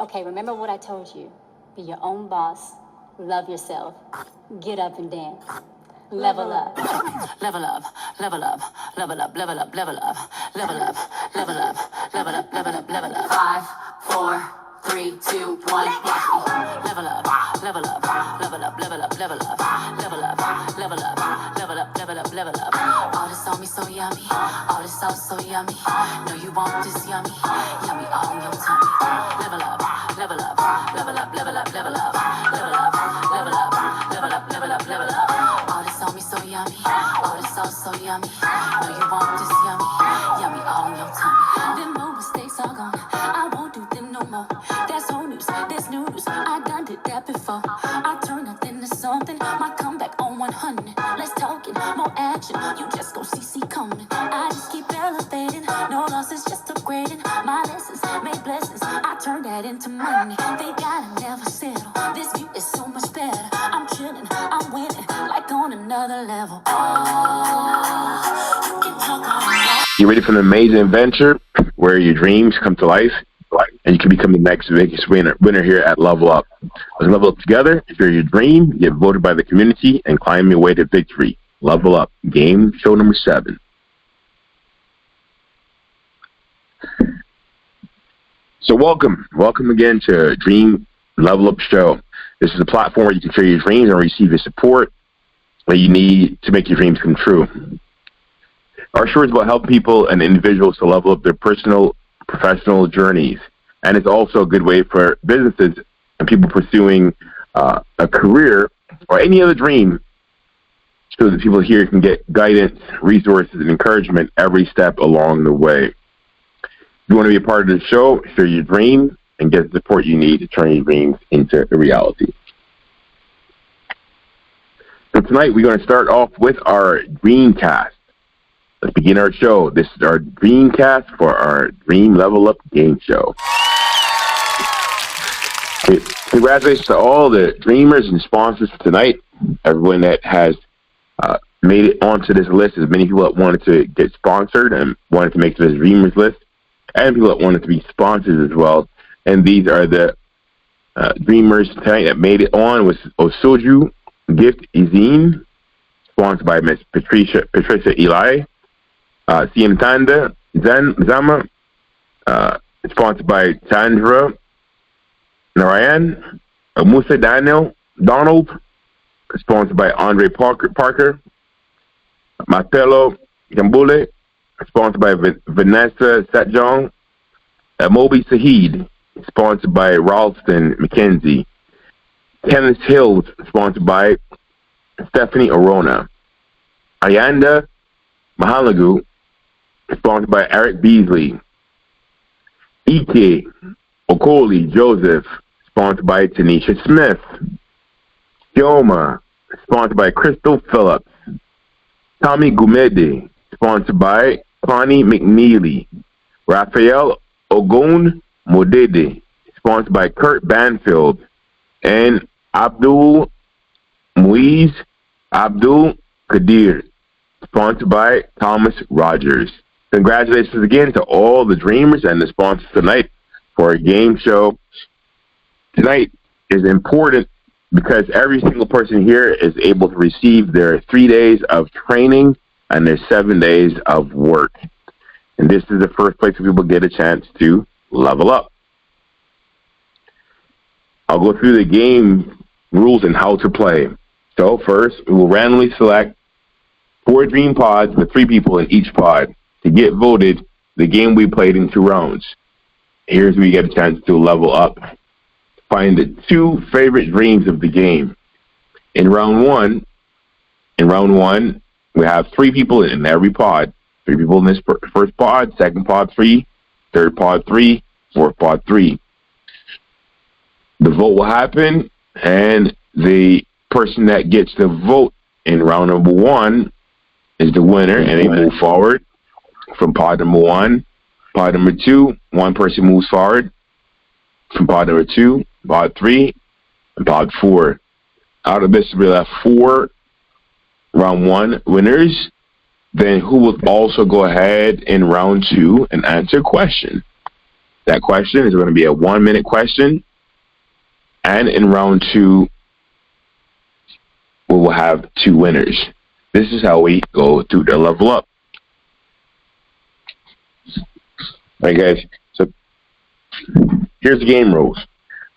Okay, remember what I told you. Be your own boss. Love yourself. Get up and dance. Level up. Level up. Level up. Level up. Level up. Level up. Level up. Level up. Level up. Level up. Level up. 5, 4, 3, 2, 1. Level up. Level up. Level up. Level up. Level up. Level up. Level up. Level up. Level up. Level up. All this on me so yummy. All this sauce so yummy. No, you want this yummy. Yummy all in your tummy. Level up. Level up. Level up. Level up. Level up. Level up. Level up. Level up. Level up. Level up. All this on me so yummy. All this sauce so yummy. No, you want this yummy. Yummy all in your tummy. Them old mistakes are gone. I won't do them no more. That's old news. That's new news. I done did that before. I turn nothing to something. My comeback on 100. Let's talk it. More action. You just go see coming. I just keep elevating. No losses, just upgrading. My lessons make blessings. I turn that into money. They gotta never settle. This view is so much better. I'm chilling. I'm winning. Like on another level. You can talk all night. You ready for an amazing adventure where your dreams come to life and you can become the next biggest winner here at Level Up. Let's level up together. If you're your dream, get voted by the community and climb your way to victory. Level Up. Game show number 7. So welcome again to Dream Level Up Show. This is a platform where you can share your dreams and receive the support that you need to make your dreams come true. Our show is about helping people and individuals to level up their personal, professional journeys. And it's also a good way for businesses and people pursuing a career or any other dream so that people here can get guidance, resources, and encouragement every step along the way. If you want to be a part of the show, share your dream and get the support you need to turn your dreams into a reality. So tonight we're going to start off with our Dreamcast. Let's begin our show. This is our Dreamcast for our Dream Level Up game show. Congratulations to all the dreamers and sponsors for tonight. Everyone that has made it onto this list. As many people that wanted to get sponsored and wanted to make this dreamers list, and people that wanted to be sponsors as well. And these are the dreamers tonight that made it on with Osoju Gift Izine, sponsored by Miss Patricia Eli. CM Tanda Zama, sponsored by Sandra Narayan. Musa Donald, sponsored by Andre Parker. Martello Gambule, sponsored by Vanessa Satjong. Moby Sahid, sponsored by Ralston McKenzie. Tennis Hills, sponsored by Stephanie Arona. Ayanda Mahalagu, sponsored by Eric Beasley. Ike Okoli Joseph, sponsored by Tanisha Smith. Yoma, sponsored by Crystal Phillips. Tommy Gumede, sponsored by Connie McNeely. Raphael Ogun Modede, sponsored by Kurt Banfield. And Abdul Muiz Abdul Kadir, sponsored by Thomas Rogers. Congratulations again to all the dreamers and the sponsors tonight for our game show. Tonight is important because every single person here is able to receive their 3 days of training and their 7 days of work. And this is the first place where people get a chance to level up. I'll go through the game rules and how to play. So first, we will randomly select 4 dream pods with 3 people in each pod. To get voted, the game we played in 2 rounds. Here's where you get a chance to level up. Find the 2 favorite dreams of the game. In round one, we have 3 people in every pod. 3 people in this first pod, second pod 3, third pod 3, fourth pod 3. The vote will happen, and the person that gets the vote in round number 1 is the winner, and they move forward from pod number 1. Pod number 2, one person moves forward from pod number 2, pod 3, and pod 4. Out of this, we left 4 round 1 winners. Then who will also go ahead in round 2 and answer a question. That question is going to be a 1 minute question. And in round 2, we will have 2 winners. This is how we go through the level up. Alright guys, so here's the game rules.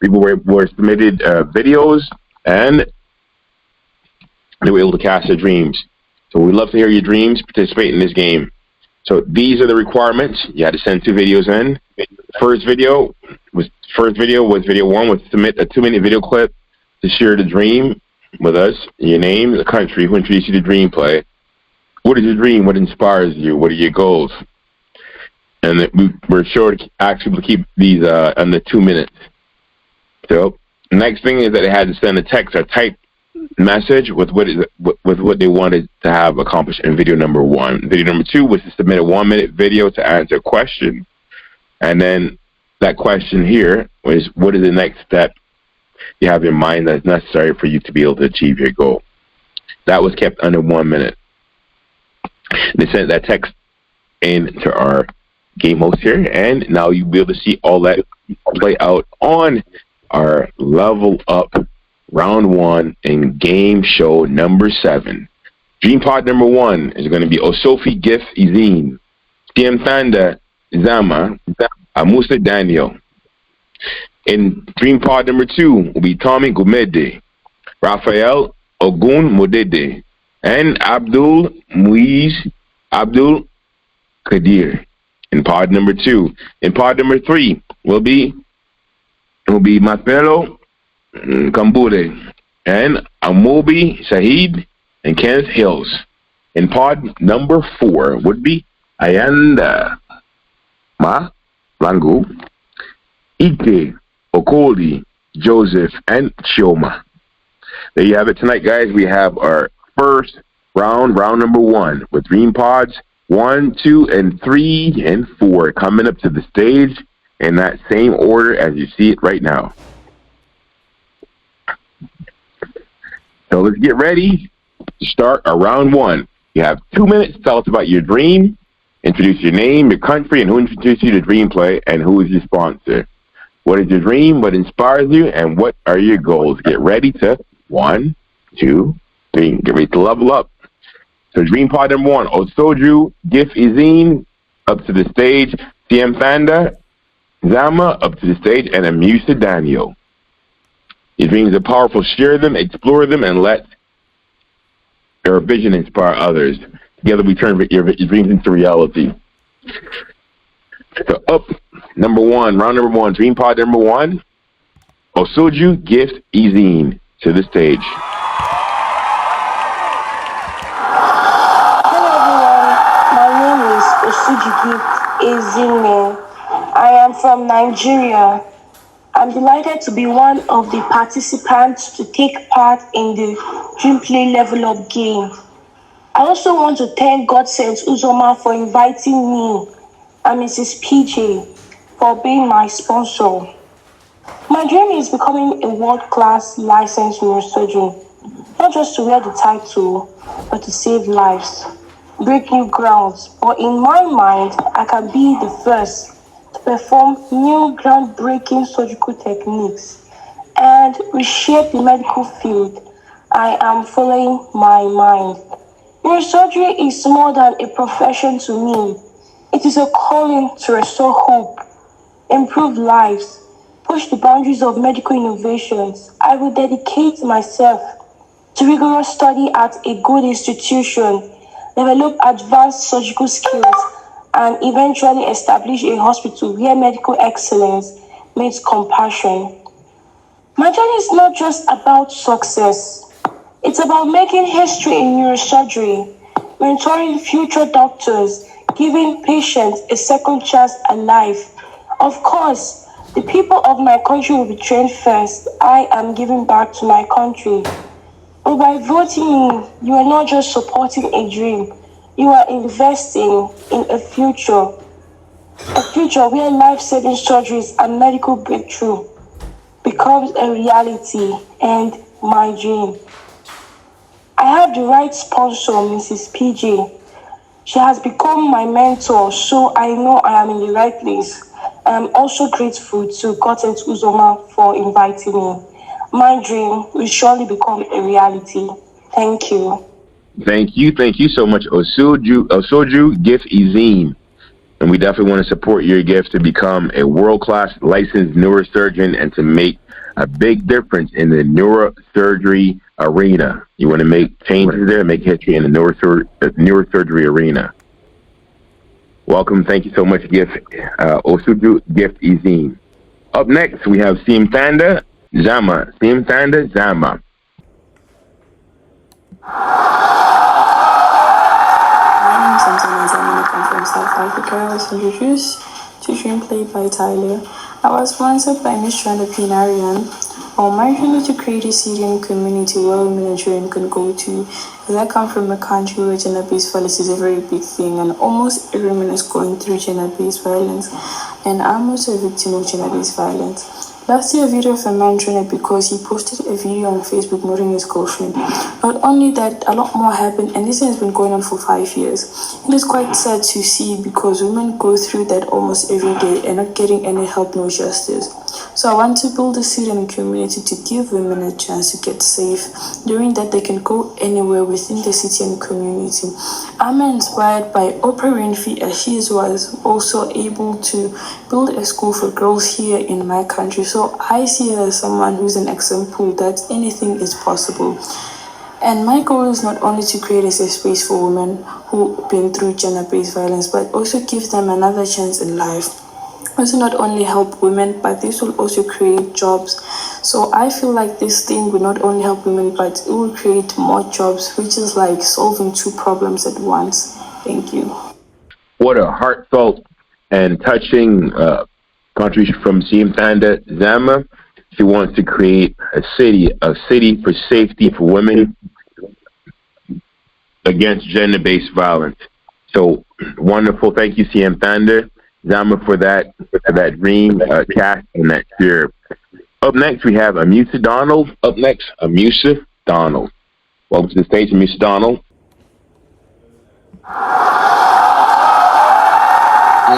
People were submitted videos and they were able to cast their dreams. So we'd love to hear your dreams, participate in this game. So these are the requirements. You had to send 2 videos in. First video was video 1, was submit a 2-minute video clip to share the dream with us, your name, the country, who introduced you to dream play. What is your dream? What inspires you? What are your goals? And we're sure to ask people to keep these under 2 minutes. So next thing is that they had to send a text or type message with what they wanted to have accomplished in video number 1. Video number 2 was to submit a 1-minute video to answer a question. And then that question here was, what is the next step you have in mind that's necessary for you to be able to achieve your goal? That was kept under 1 minute. They sent that text in to our game host here, and now you'll be able to see all that play out on our level up round 1 in game show number 7. Dream pod number 1 is going to be Osofi Gift Izine, TM Thanda Zama, Amusa Daniel. In dream pod number 2 will be Tommy Gumede, Raphael Ogun Modede, and Abdul Muiz Abdul Kadir. In pod number 2. In pod number 3 will be Mapelo Kambure and Amobi Shahid and Kenneth Hills. In pod number 4 would be Ayanda Ma Langu, Ike Okoli, Joseph, and Chioma. There you have it tonight, guys. We have our first round number 1, with dream pods 1, 2, and 3, and 4 coming up to the stage in that same order as you see it right now. So let's get ready to start our round 1. You have 2 minutes to tell us about your dream, introduce your name, your country, and who introduced you to Dream Play, and who is your sponsor. What is your dream? What inspires you? And what are your goals? Get ready to 1, 2, 3. Get ready to level up. So dream pod number 1, Osoju Gif Izine up to the stage, TM Thanda Zama up to the stage, and Amusa Daniel. Your dreams are powerful. Share them, explore them, and let your vision inspire others. Together we turn your dreams into reality. So up, number 1, round number 1, dream pod number 1, Osoju Gift Izine to the stage. Hello everyone, my name is Osoju Gift Izine. I am from Nigeria. I'm delighted to be one of the participants to take part in the Dream Play Level Up game. I also want to thank Godsent Uzoma for inviting me and Mrs. PJ for being my sponsor. My dream is becoming a world-class licensed neurosurgeon, not just to wear the title, but to save lives, break new grounds. But in my mind, I can be the first to perform new groundbreaking surgical techniques and reshape the medical field. I am following my mind. Neurosurgery is more than a profession to me. It is a calling to restore hope, improve lives, push the boundaries of medical innovations. I will dedicate myself to rigorous study at a good institution, develop advanced surgical skills, and eventually establish a hospital where medical excellence meets compassion. My journey is not just about success. It's about making history in neurosurgery, mentoring future doctors, giving patients a second chance at life. Of course, the people of my country will be trained first. I am giving back to my country. But by voting me, you are not just supporting a dream. You are investing in a future where life-saving surgeries and medical breakthrough becomes a reality and my dream. I have the right sponsor, Mrs. PJ. She has become my mentor, so I know I am in the right place. I'm also grateful to Gotet Uzoma for inviting me. My dream will surely become a reality. Thank you. Thank you so much, Osoju Gift Izine. And we definitely want to support your gift to become a world-class licensed neurosurgeon and to make a big difference in the neurosurgery arena. You want to make changes there, make history in the neurosurgery arena. Welcome. Thank you so much, Osuju Gift Izine. Up next, we have Simtanda Zama. Simtanda Zama. My name is Antonia Zamani. I come from South Africa. I was introduced to Dreamplay by Tyler. I was sponsored by Miss Pinarian. My dream is to create a Syrian community where women and children can go to. As I come from a country where gender-based violence is a very big thing, and almost every woman is going through gender-based violence, and I'm also a victim of gender-based violence. Last year, a video of a man trended because he posted a video on Facebook murdering his girlfriend. Not only that, a lot more happened, and this has been going on for 5 years. It is quite sad to see because women go through that almost every day and not getting any help, no justice. So I want to build a Syrian community to give women a chance to get safe, during that they can go anywhere within the city and community. I'm inspired by Oprah Winfrey, as she was also able to build a school for girls here in my country. So I see her as someone who's an example that anything is possible. And my goal is not only to create a safe space for women who've been through gender-based violence, but also give them another chance in life. Also not only help women, but this will also create jobs. So I feel like this thing will not only help women, but it will create more jobs, which is like solving two problems at once. Thank you. What a heartfelt and touching contribution from Simtanda Zama. She wants to create a city for safety for women against gender-based violence. So wonderful. Thank you, Simtanda Zama, for that dream cast and that cheer. Up next, we have Amusa Donald. Amusa Donald. Welcome to the stage, Amusa Donald. I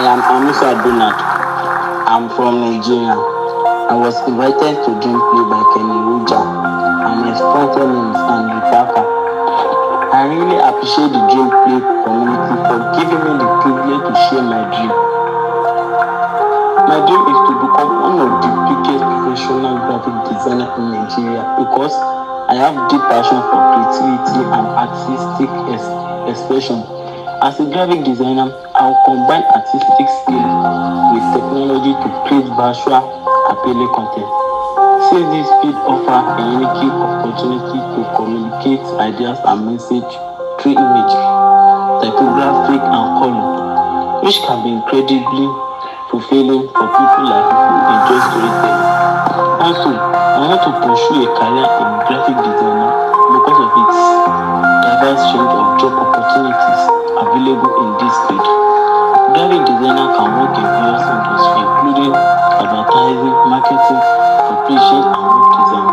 am Amusa Donald. I'm from Nigeria. I was invited to Dreamplay by Kenny Ruja, and my sponsor name is Andrew Parker. I really appreciate the Dreamplay community for giving me the privilege to share my dream. My dream is to become one of the biggest professional graphic designers in Nigeria because I have deep passion for creativity and artistic expression. As a graphic designer, I will combine artistic skills with technology to create virtual appealing content. Since this field offers a unique opportunity to communicate ideas and message through image, typographic and color, which can be incredibly fulfilling for people like me who enjoy storytelling. Also, I want to pursue a career in graphic designer because of its diverse range of job opportunities available in this field. Graphic designer can work in various industries including advertising, marketing, publishing, and web design.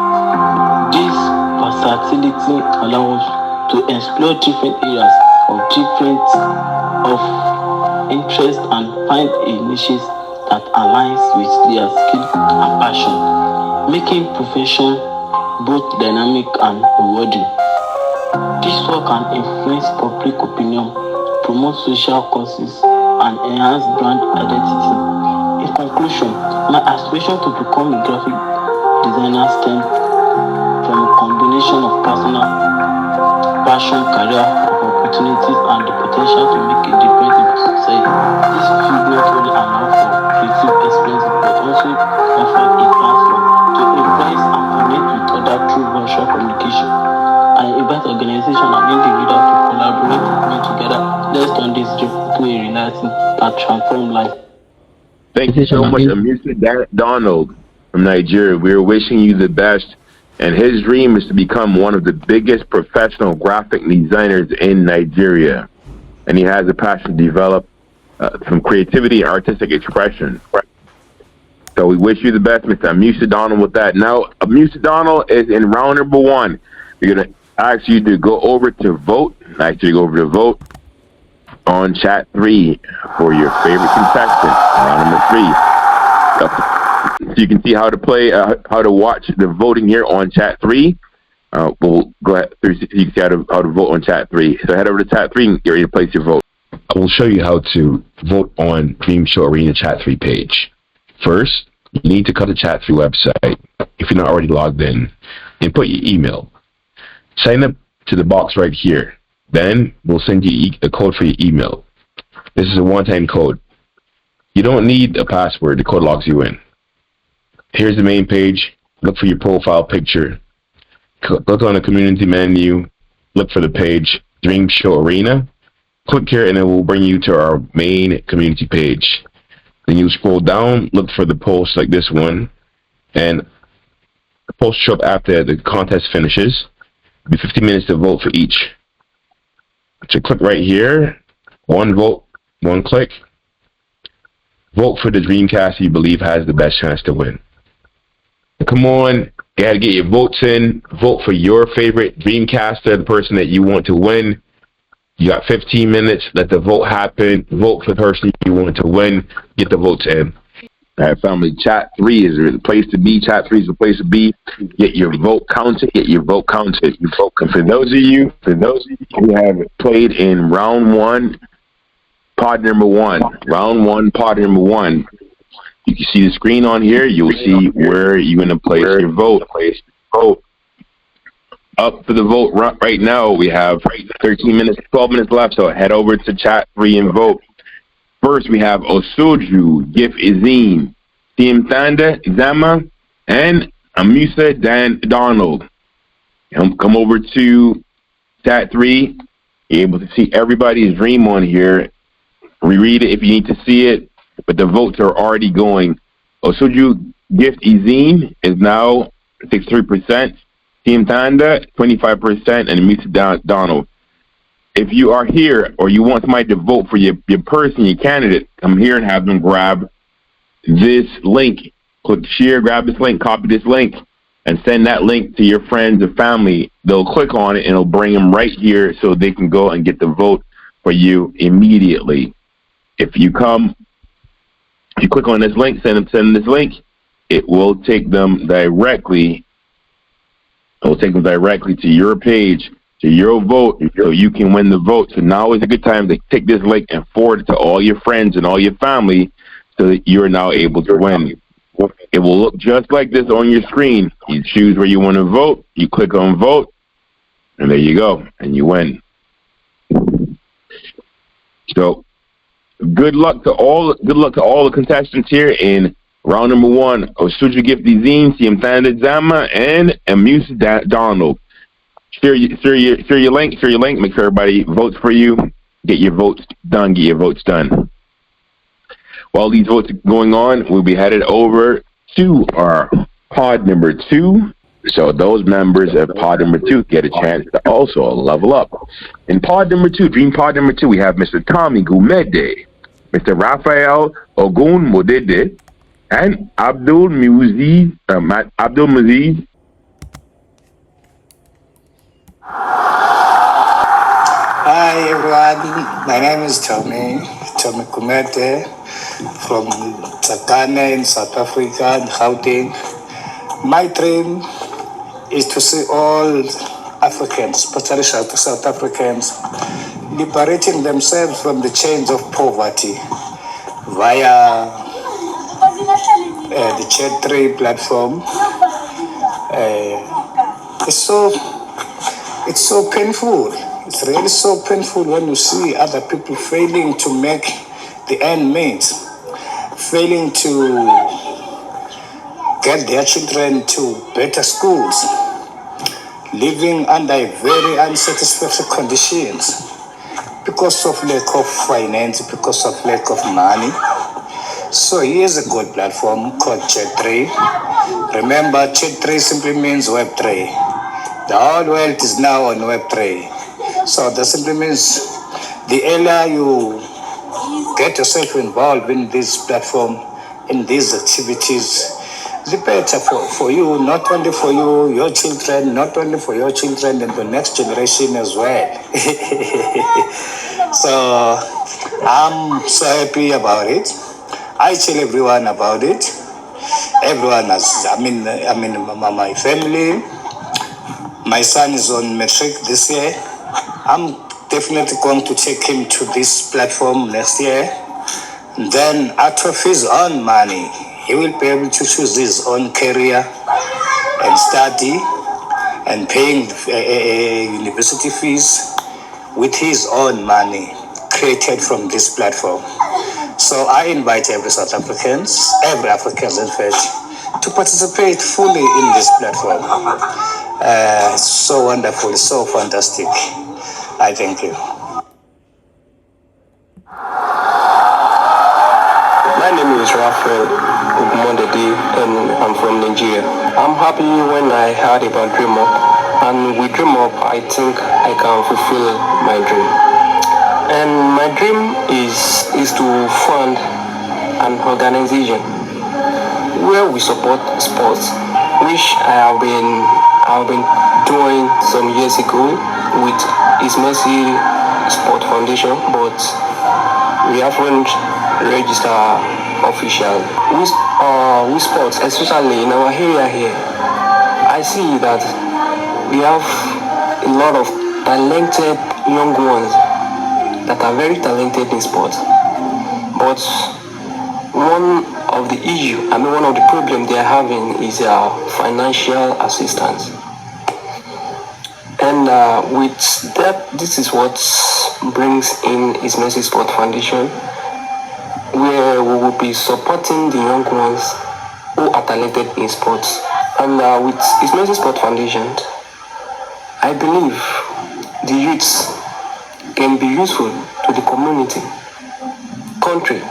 This versatility allows us to explore different areas of interest and find a niche that aligns with their skill and passion, making profession both dynamic and rewarding. This work can influence public opinion, promote social causes, and enhance brand identity. In conclusion, my aspiration to become a graphic designer stems from a combination of personal passion, career opportunities, and the potential to make a difference in society. This field not only allows for creative experience, but also offers a platform to influence and connect with others through virtual communication. I invite organizations and individuals to collaborate with me together. Let's turn this dream into a reality that transforms life. Thank you so much, Amusa Donald from Nigeria. We're wishing you the best. And his dream is to become one of the biggest professional graphic designers in Nigeria. And he has a passion to develop some creativity and artistic expression. So we wish you the best, Mr. Amusa Donald, with that. Now, Amusa Donald is in round number 1. We're going to ask you to go over to vote. On chat 3 for your favorite contestant. Round number 3. So you can see how to play, how to watch the voting here on Chat 3. We'll go ahead through so you can see how to vote on Chat 3. So head over to Chat 3 and get ready to place your vote. I will show you how to vote on Dream Show Arena Chat 3 page. First, you need to come to Chat 3 website if you're not already logged in and put your email. Sign up to the box right here. Then we'll send you a code for your email. This is a one-time code. You don't need a password. The code logs you in. Here's the main page. Look for your profile picture. Click on the community menu. Look for the page Dream Show Arena. Click here and it will bring you to our main community page. Then you scroll down, look for the post like this one, and the post show up after the contest finishes. It'll be 15 minutes to vote for each. So click right here, one vote, one click. Vote for the Dreamcast you believe has the best chance to win. Come on, you gotta get your votes in. Vote for your favorite Dreamcaster, the person that you want to win. You got 15 minutes, let the vote happen. Vote for the person you want to win. Get the votes in. All right, family, Chat 3 is the place to be. Chat 3 is the place to be. Get your vote counted. Get your vote counted. You vote. For those of you who have played in round 1, pod number 1, round 1, pod number 1, you can see the screen on here. You'll see where you're going to place your vote. Up for the vote right now. We have 13 minutes, 12 minutes left, so head over to Chat 3 and vote. First, we have Osuju, Gif Izine, Thanda, Zama, and Amusa Donald. Come over to Chat 3. You're able to see everybody's dream on here. Reread it if you need to see it, but the votes are already going. Osuju, Gif Izine is now 63%. Team Thanda, 25%, and Mr. Donald. If you are here or you want somebody to vote for your person, your candidate, come here and have them grab this link. Click share, grab this link, copy this link, and send that link to your friends or family. They'll click on it and it'll bring them right here so they can go and get the vote for you immediately. If you click on this link, send them this link, it will take them directly. It will take them directly to your page, to your vote, so you can win the vote. So now is a good time to take this link and forward it to all your friends and all your family so that you're now able to win. It will look just like this on your screen. You choose where you want to vote, you click on vote, and there you go, and you win. So good luck to all the contestants here in round number 1, Osuju Gif Izine, Team Thanda Zama, and Amuse Donald. Share your link, make sure everybody votes for you. Get your votes done. While these votes are going on, we'll be headed over to our pod number 2. So those members of pod number 2 get a chance to also level up. In pod number 2, Dream pod number 2, we have Mr. Tommy Gumede, Mr. Raphael Ogun Modede, and Abdul Muziz. Hi everyone, my name is Tommy Kumete from Tsakane in South Africa, in Gauteng. My dream is to see all Africans, especially South Africans, liberating themselves from the chains of poverty via the Chat 3 platform. It's so painful. It's really so painful when you see other people failing to make the end meet, failing to get their children to better schools, living under very unsatisfactory conditions because of lack of finance, because of lack of money. So here's a good platform called Chat 3. Remember, Chat 3 simply means Web 3. The whole world is now on Web 3. So that simply means the earlier you get yourself involved in this platform, in these activities, the better for you, not only for you, your children, not only for your children and the next generation as well. So I'm so happy about it. I tell everyone about it. everyone has. My family. My son is on matric this year. I'm definitely going to take him to this platform next year. Then, out of his own money, he will be able to choose his own career and study and paying university fees with his own money created from this platform. So I invite every South Africans, every Africans in fact, to participate fully in this platform. So wonderful, so fantastic. I thank you. My name is Raphael Ogumondede and I'm from Nigeria. I'm happy when I heard about Dream Up, and with Dream Up I think I can fulfill my dream. And my dream is to fund an organization where we support sports, which I have been doing some years ago with His Mercy Sport Foundation, but we haven't registered officially. With sports, especially in our area here, I see that we have a lot of talented young ones that are very talented in sports. But one of the problems they are having is financial assistance. And with that, this is what brings in His Mercy Sport Foundation, where we will be supporting the young ones who are talented in sports. And with His Mercy Sport Foundation, I believe the youths can be useful to the community, country,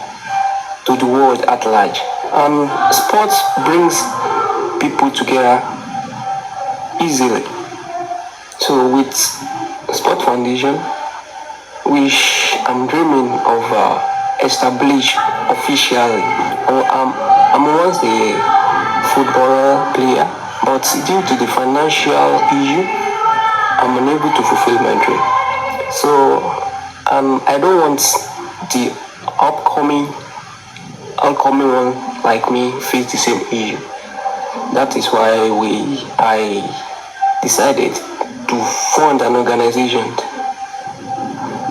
to the world at large. Sports brings people together easily. So with Sport Foundation, which I'm dreaming of establish officially, I'm once a footballer player, but due to the financial issue, I'm unable to fulfill my dream. So I don't want the upcoming one like me face the same issue. That is why I decided to fund an organization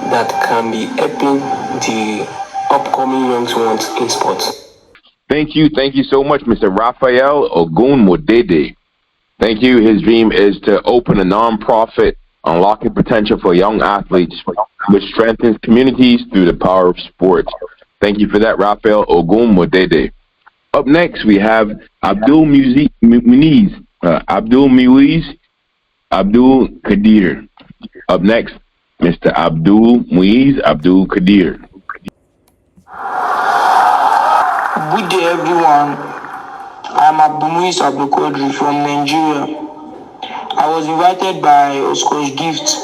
that can be helping the upcoming young ones in sports. Thank you so much, Mr. Raphael Ogunmodede. Thank you. His dream is to open a non-profit, unlocking potential for young athletes, which strengthens communities through the power of sports. Thank you for that, Raphael Ogunmodede. Up next, we have Abdul Abdul Kadir. Up next, Mr. Abdul Kadir. Good day, everyone. I'm Abdul Kadir from Nigeria. I was invited by Oscosh Gift.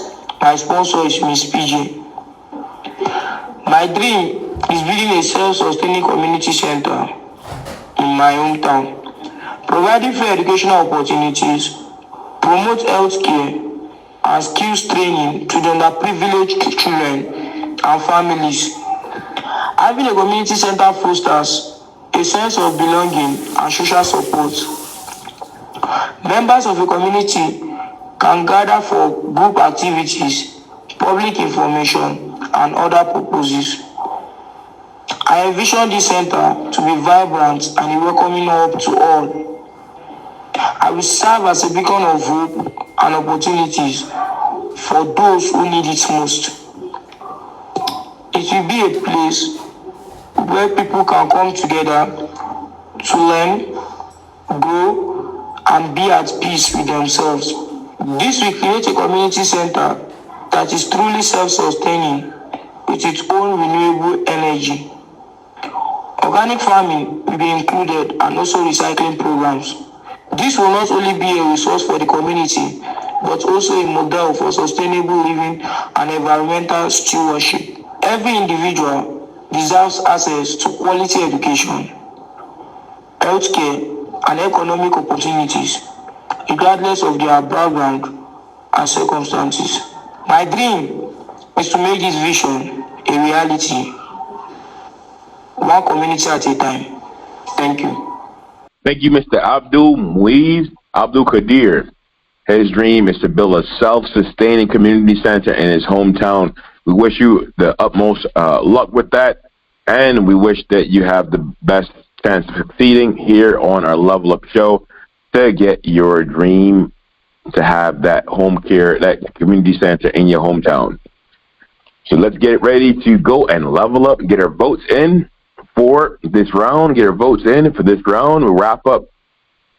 My sponsor is Miss PJ. My dream is building a self-sustaining community center in my hometown, providing fair educational opportunities, promote healthcare and skills training to the underprivileged children and families. Having a community center fosters a sense of belonging and social support. Members of a community can gather for group activities, public information, and other purposes. I envision this center to be vibrant and a welcoming hub to all. I will serve as a beacon of hope and opportunities for those who need it most. It will be a place where people can come together to learn, grow, and be at peace with themselves. This will create a community center that is truly self-sustaining with its own renewable energy. Organic farming will be included and also recycling programs. This will not only be a resource for the community, but also a model for sustainable living and environmental stewardship. Every individual deserves access to quality education, healthcare, and economic opportunities, regardless of their background and circumstances. My dream is to make this vision a reality, one community at a time. Thank you. Thank you, Mr. Abdul Muiz Abdul Qadir. His dream is to build a self-sustaining community center in his hometown. We wish you the utmost luck with that, and we wish that you have the best chance of succeeding here on our Level Up show to get your dream to have that home care, that community center in your hometown. So let's get ready to go and level up and get our votes in for this round. Get our votes in for this round. We'll wrap up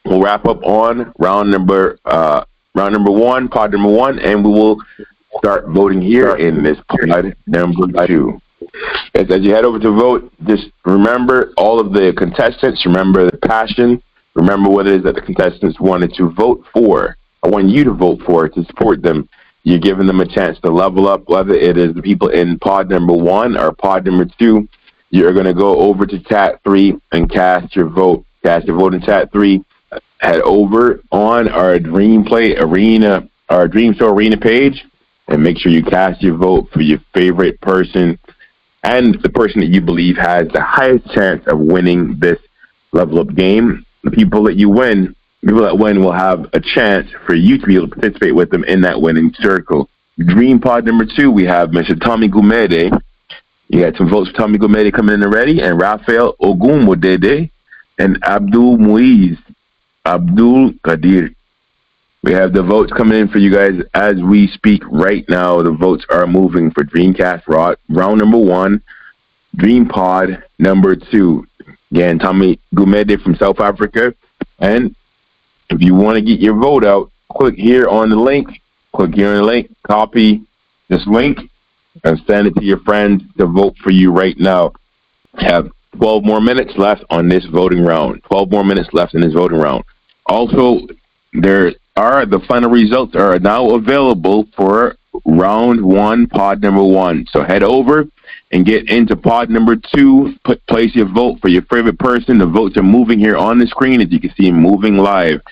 on round number one, pod number one, and we will start voting here in this pod number two. As you head over to vote, just remember all of the contestants, remember the passion, remember what it is that the contestants wanted to vote for. I want you to vote for to support them. You're giving them a chance to level up, whether it is the people in pod number one or pod number two. You're going to go over to chat 3 and cast your vote. Cast your vote in chat 3. Head over on our Dream Play Arena, our Dream Show Arena page, and make sure you cast your vote for your favorite person and the person that you believe has the highest chance of winning this level up game. The people that win will have a chance for you to be able to participate with them in that winning circle. Dream pod number 2, we have Mr. Tommy Gumede. You got some votes for Tommy Gumede coming in already, and Raphael Ogumodede and Abdul Muiz Abdul Qadir. We have the votes coming in for you guys as we speak right now. The votes are moving for Dreamcast round number 1, Dream Pod number 2. Again, Tommy Gumede from South Africa. And if you want to get your vote out, click here on the link. Copy this link, and send it to your friends to vote for you right now. Have 12 more minutes left on this voting round. 12 more minutes left in this voting round. Also, the final results are now available for round 1, pod number 1. So head over and get into pod number 2. Place your vote for your favorite person. The votes are moving here on the screen, as you can see, moving live.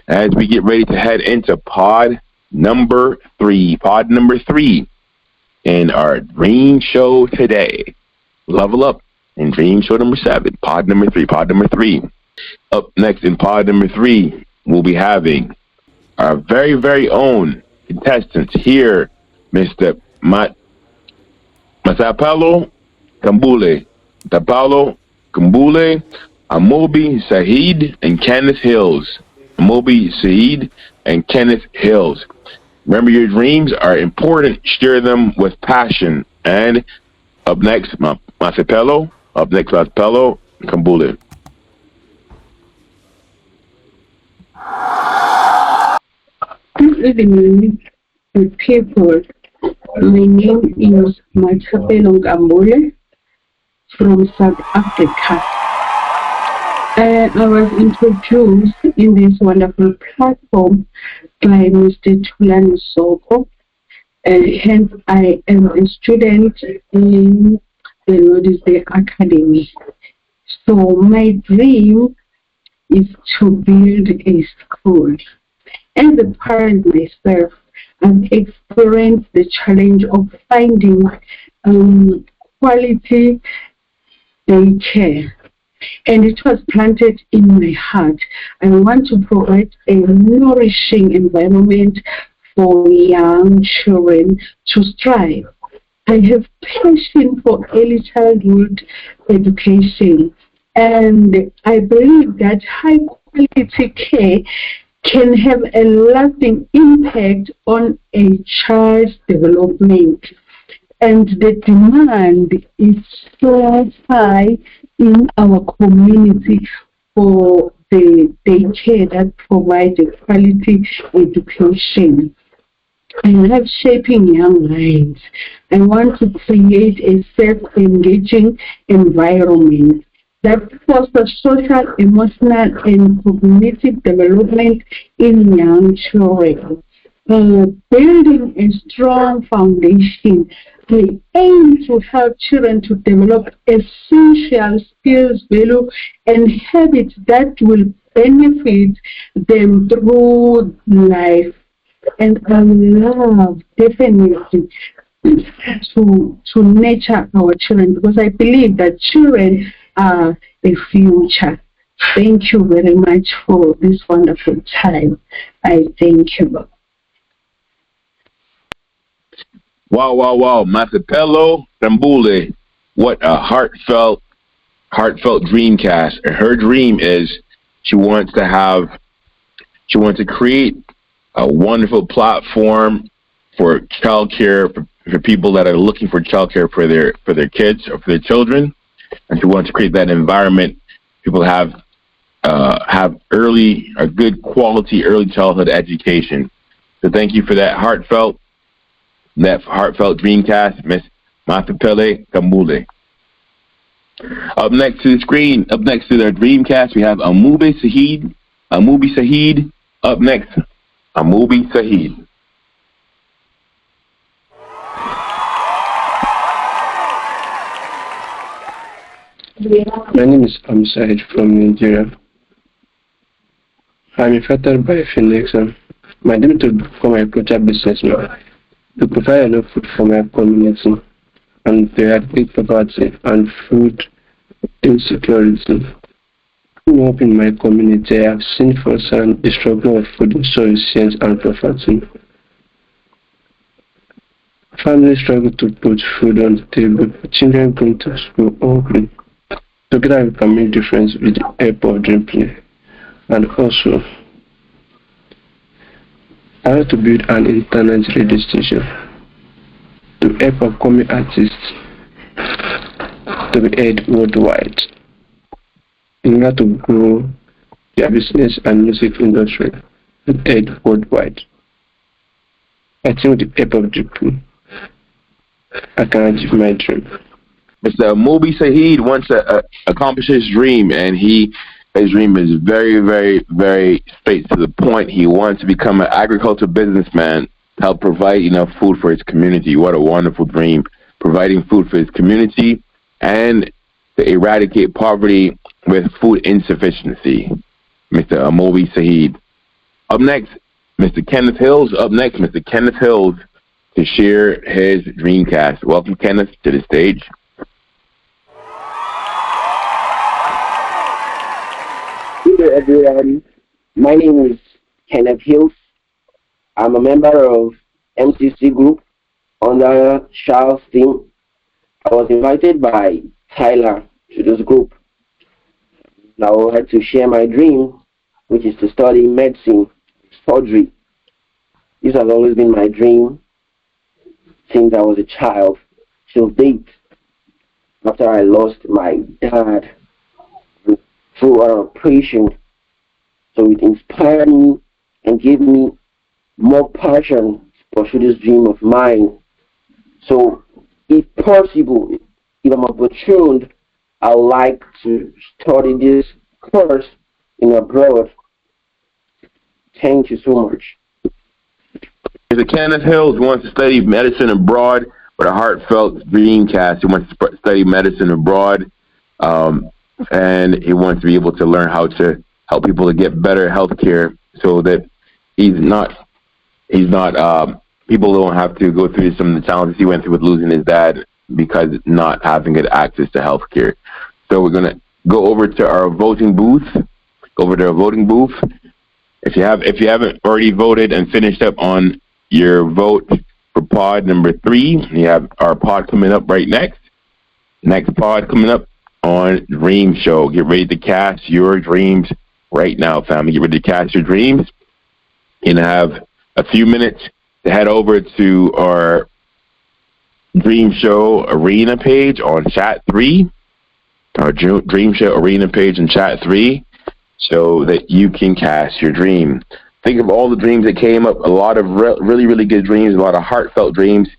As we get ready to head into pod number 3. Pod number 3 in our Dream Show today. Level up in Dream Show number 7. Pod number 3. Pod number 3. Up next in pod number 3, we'll be having our very, very own contestants here, Mr. Masapalo Kambule, Amobi Saeed, and Kenneth Hills. Amobi Saeed and Kenneth Hills. Remember, your dreams are important. Share them with passion. And up next, Masapalo Kambule. Good evening, people. My name is Masapalo Kambule from South Africa. I was introduced in this wonderful platform by Mr. Tulani Soko. Hence, I am a student in the Lord's Day Academy. So my dream is to build a school. As a parent myself, I've experienced the challenge of finding quality daycare. And it was planted in my heart. I want to provide a nourishing environment for young children to strive. I have passion for early childhood education, and I believe that high quality care can have a lasting impact on a child's development. And the demand is so high in our community for the daycare that provides a quality education. I love shaping young minds. I want to create a self-engaging environment that fosters social, emotional, and cognitive development in young children. Building a strong foundation, I aim to help children to develop essential skills, value, and habits that will benefit them through life. And I love definitely to nurture our children, because I believe that children are the future. Thank you very much for this wonderful time. I thank you. Wow. Masipelo Tambule. What a heartfelt dreamcast. Her dream is she wants to create a wonderful platform for childcare for people that are looking for childcare for their kids or for their children, and she wants to create that environment. People have a good quality early childhood education. So thank you for that heartfelt dreamcast, Miss Masipelo Tambule. Up next to the screen, up next to their dreamcast, we have Amubi Sahid. Up next, Amubi Sahid. My name is Said from Nigeria. I'm infected by Phoenix. My dream to become a project businessman, to provide enough food for my community, and to eradicate poverty and food insecurity. Growing up in my community, I have seen firsthand the struggle of food insufficiency and poverty. Families struggle to put food on the table, children going to school hungry. Together we can make difference with the help of dream play. And also, I want to build an internet radio station to help upcoming artists to be heard worldwide in order to grow their business and music industry and heard worldwide. I think with the help of GP, I can achieve my dream. Mr. Amubi Sahid wants to accomplish his dream, and his dream is very, very, very straight to the point. He wants to become an agricultural businessman, help provide enough food for his community. What a wonderful dream, providing food for his community and to eradicate poverty with food insufficiency. Mr. Amubi Sahid. Up next, Mr. Kenneth Hills. Up next, Mr. Kenneth Hills to share his dreamcast. Welcome, Kenneth, to the stage. Hello everyone, my name is Kenneth Hills. I'm a member of MCC Group under Charles' team. I was invited by Tyler to this group. I would like to share my dream, which is to study medicine, surgery. This has always been my dream since I was a child, till date, after I lost my dad through an operation. So it inspired me and gave me more passion to pursue this dream of mine. So if possible, if I'm opportuned, I would like to study this course in abroad. Thank you so much. Mr. Kenneth Hills wants to study medicine abroad with a heartfelt dreamcast. He wants to study medicine abroad. And he wants to be able to learn how to help people to get better health care so that people don't have to go through some of the challenges he went through with losing his dad because not having good access to health care. So we're going to go over to our voting booth. If you haven't already voted and finished up on your vote for pod number 3, you have our pod coming up right next. Next pod coming up on Dream Show. Get ready to cast your dreams right now, family. Get ready to cast your dreams. And have a few minutes to head over to our Dream Show Arena page on Chat 3. Our Dream Show Arena page on Chat 3 so that you can cast your dream. Think of all the dreams that came up. A lot of really, really good dreams, a lot of heartfelt dreams.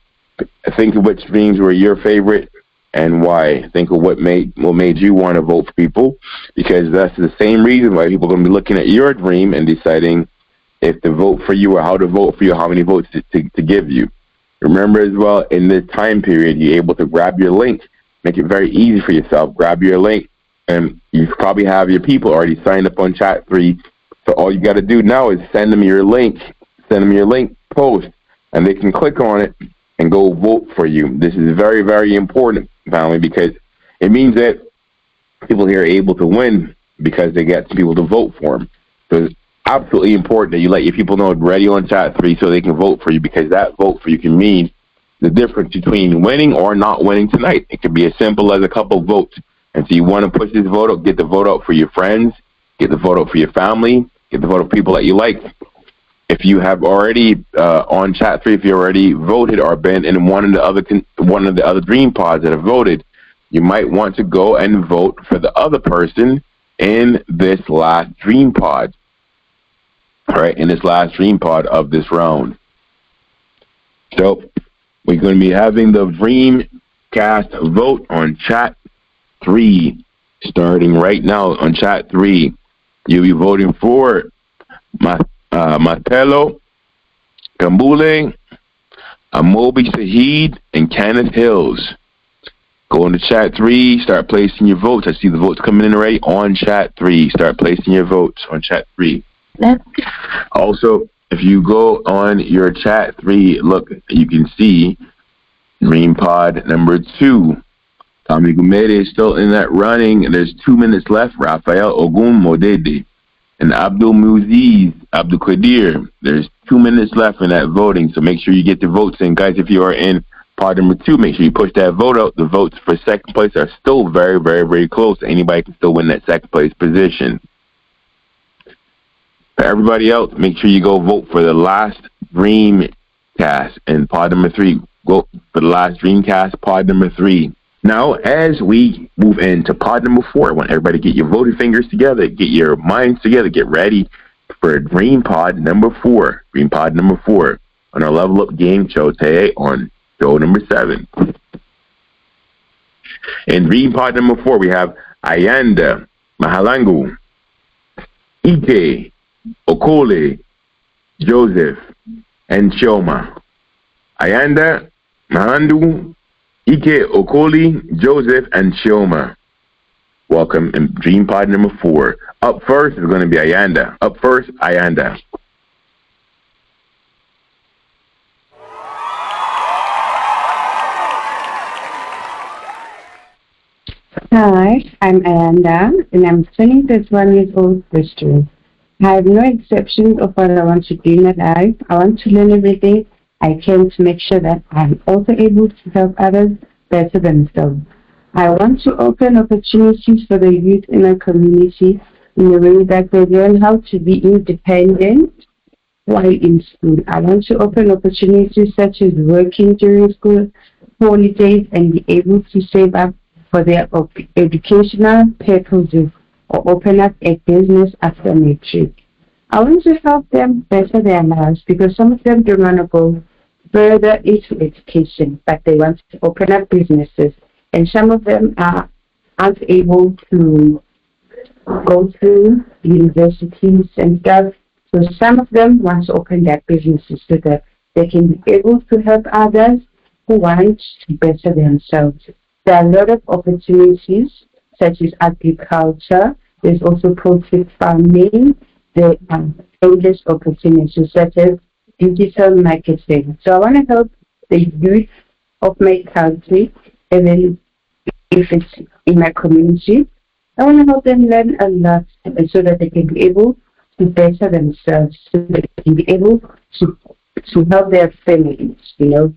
Think of which dreams were your favorite and why. Think of what made you want to vote for people, because that's the same reason why people are going to be looking at your dream and deciding if to vote for you or how to vote for you, how many votes to give you. Remember as well, in this time period, you're able to grab your link, make it very easy for yourself. Grab your link, and you probably have your people already signed up on Chat 3. So all you got to do now is send them your link post, and they can click on it and go vote for you. This is very, very important, family, because it means that people here are able to win because they get people to vote for them. So it's absolutely important that you let your people know ready on chat 3 so they can vote for you, because that vote for you can mean the difference between winning or not winning tonight. It could be as simple as a couple votes. And so you want to push this vote out, get the vote out for your friends, get the vote out for your family, get the vote out for people that you like. If you have already on chat 3, if you already voted or been in one of the other Dream Pods that have voted, you might want to go and vote for the other person in this last Dream Pod. All right, in this last Dream Pod of this round. So we're going to be having the Dreamcast vote on chat 3 starting right now. On chat 3, you'll be voting for Matelo, Kambule, Amobi Saheed, and Kenneth Hills. Go into chat 3, start placing your votes. I see the votes coming in already on chat 3. Start placing your votes on chat 3. Also, if you go on your chat 3, look, you can see Dream Pod number 2. Tommy Gumede is still in that running, and there's 2 minutes left. Rafael Ogun Modede and Abdul Muziz Abdul Qadir. There's 2 minutes left in that voting, so make sure you get the votes in. Guys, if you are in pod number 2, make sure you push that vote out. The votes for second place are still very, very, very close. Anybody can still win that second place position. For everybody else, make sure you go vote for the last Dreamcast in pod number 3. Vote for the last Dreamcast, pod number 3. Now, as we move into pod number 4, I want everybody to get your voting fingers together, get your minds together, get ready for Dream Pod number 4. Dream Pod number 4 on our Level Up game show today on show number 7. In Dream Pod number 4, we have Ayanda, Mahalangu, Ike, Okole, Joseph, and Chioma. Ayanda, Mahandu, Ike, Okoli, Joseph, and Chioma. Welcome in Dream Pod number 4. Up first is going to be Ayanda. Up first, Ayanda. Hi, I'm Ayanda, and I'm 21 years old Christian. I have no exceptions of what I want to do in my life. I want to learn everything I can to make sure that I'm also able to help others better themselves. I want to open opportunities for the youth in our community in a way that they learn how to be independent while in school. I want to open opportunities such as working during school holidays and be able to save up for their educational purposes or open up a business after matric. I want to help them better their lives because some of them don't want to go further into education, but they want to open up businesses. And some of them aren't able to go through universities and stuff. So some of them want to open their businesses so that they can be able to help others who want to better themselves. There are a lot of opportunities, such as agriculture. There's also poultry farming. There are endless opportunities, such as digital marketing. So I want to help the youth of my country, even if it's in my community. I want to help them learn a lot so that they can be able to better themselves, so that they can be able to help their families, you know.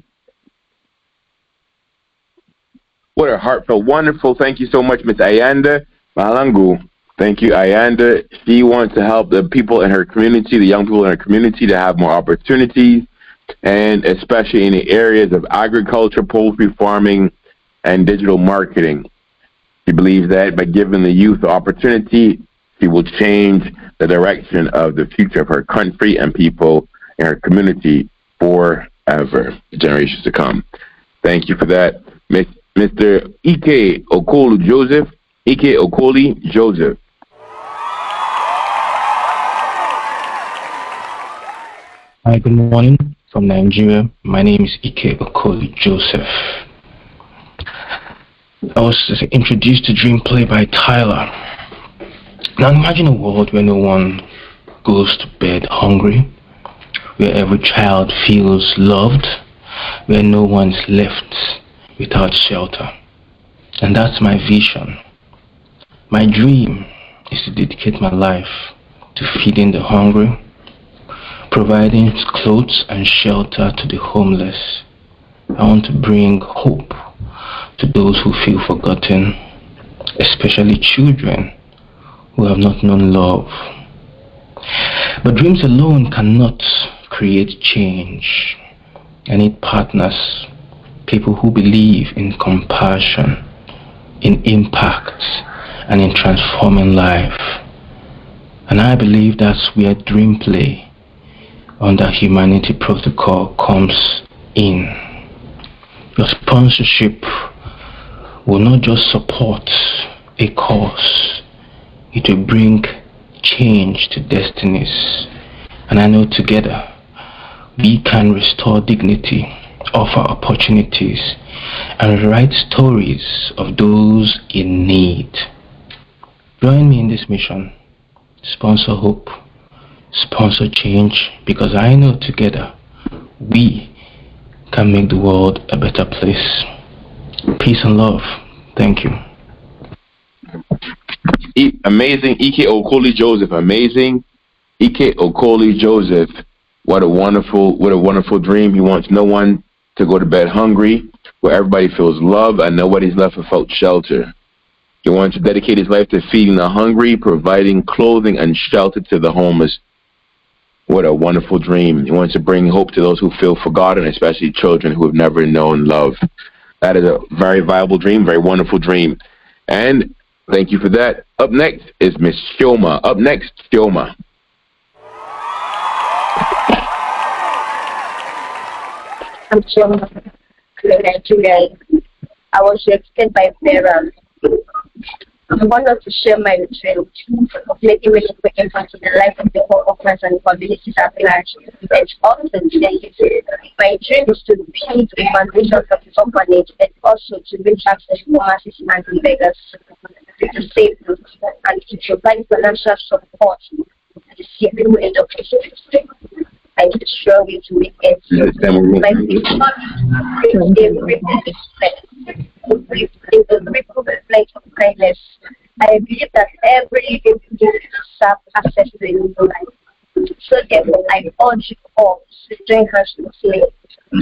What a heartfelt, wonderful. Thank you so much, Ms. Ayanda Mahalangu. Thank you, Ayanda. She wants to help the people in her community, the young people in her community, to have more opportunities, and especially in the areas of agriculture, poultry farming, and digital marketing. She believes that by giving the youth the opportunity, she will change the direction of the future of her country and people in her community forever, generations to come. Thank you for that, Mr. Ike Okoli Joseph. Ike Okoli Joseph. Hi, good morning from Nigeria. My name is Ike Okoli Joseph. I was introduced to Dream Play by Tyler. Now imagine a world where no one goes to bed hungry, where every child feels loved, where no one's left without shelter. And that's my vision. My dream is to dedicate my life to feeding the hungry, providing clothes and shelter to the homeless. I want to bring hope to those who feel forgotten, especially children who have not known love. But dreams alone cannot create change. I need partners, people who believe in compassion, in impact, and in transforming life. And I believe that's where Dream Play under Humanity Protocol comes in. Your sponsorship will not just support a cause, it will bring change to destinies. And I know together we can restore dignity, offer opportunities, and write stories of those in need. Join me in this mission. Sponsor hope, sponsor change, because I know together we can make the world a better place. Peace and love. Thank you. Amazing Ike Okoli Joseph. Amazing Ike Okoli Joseph. What a wonderful dream. He wants no one to go to bed hungry, where everybody feels love and nobody's left without shelter. He wants to dedicate his life to feeding the hungry, providing clothing and shelter to the homeless. What a wonderful dream. He wants to bring hope to those who feel forgotten, especially children who have never known love. That is a very viable dream, very wonderful dream. And thank you for that. Up next is Miss Chioma. Up next, Chioma. I'm Chioma, Nigerian. I was raised by parents. I wanted to share my dream of making a quick impact in the life of the whole orphans and communities at large. And also, my dream is to build the foundation of the orphanage and also to reach out to homeless and beggars, to save them, and to provide financial support to the saving end of the system. I need to show you to make it. My vision is a ripple plate of kindness. I believe that every living being deserves access to a new life. So therefore, I urge you all to join hands with me. I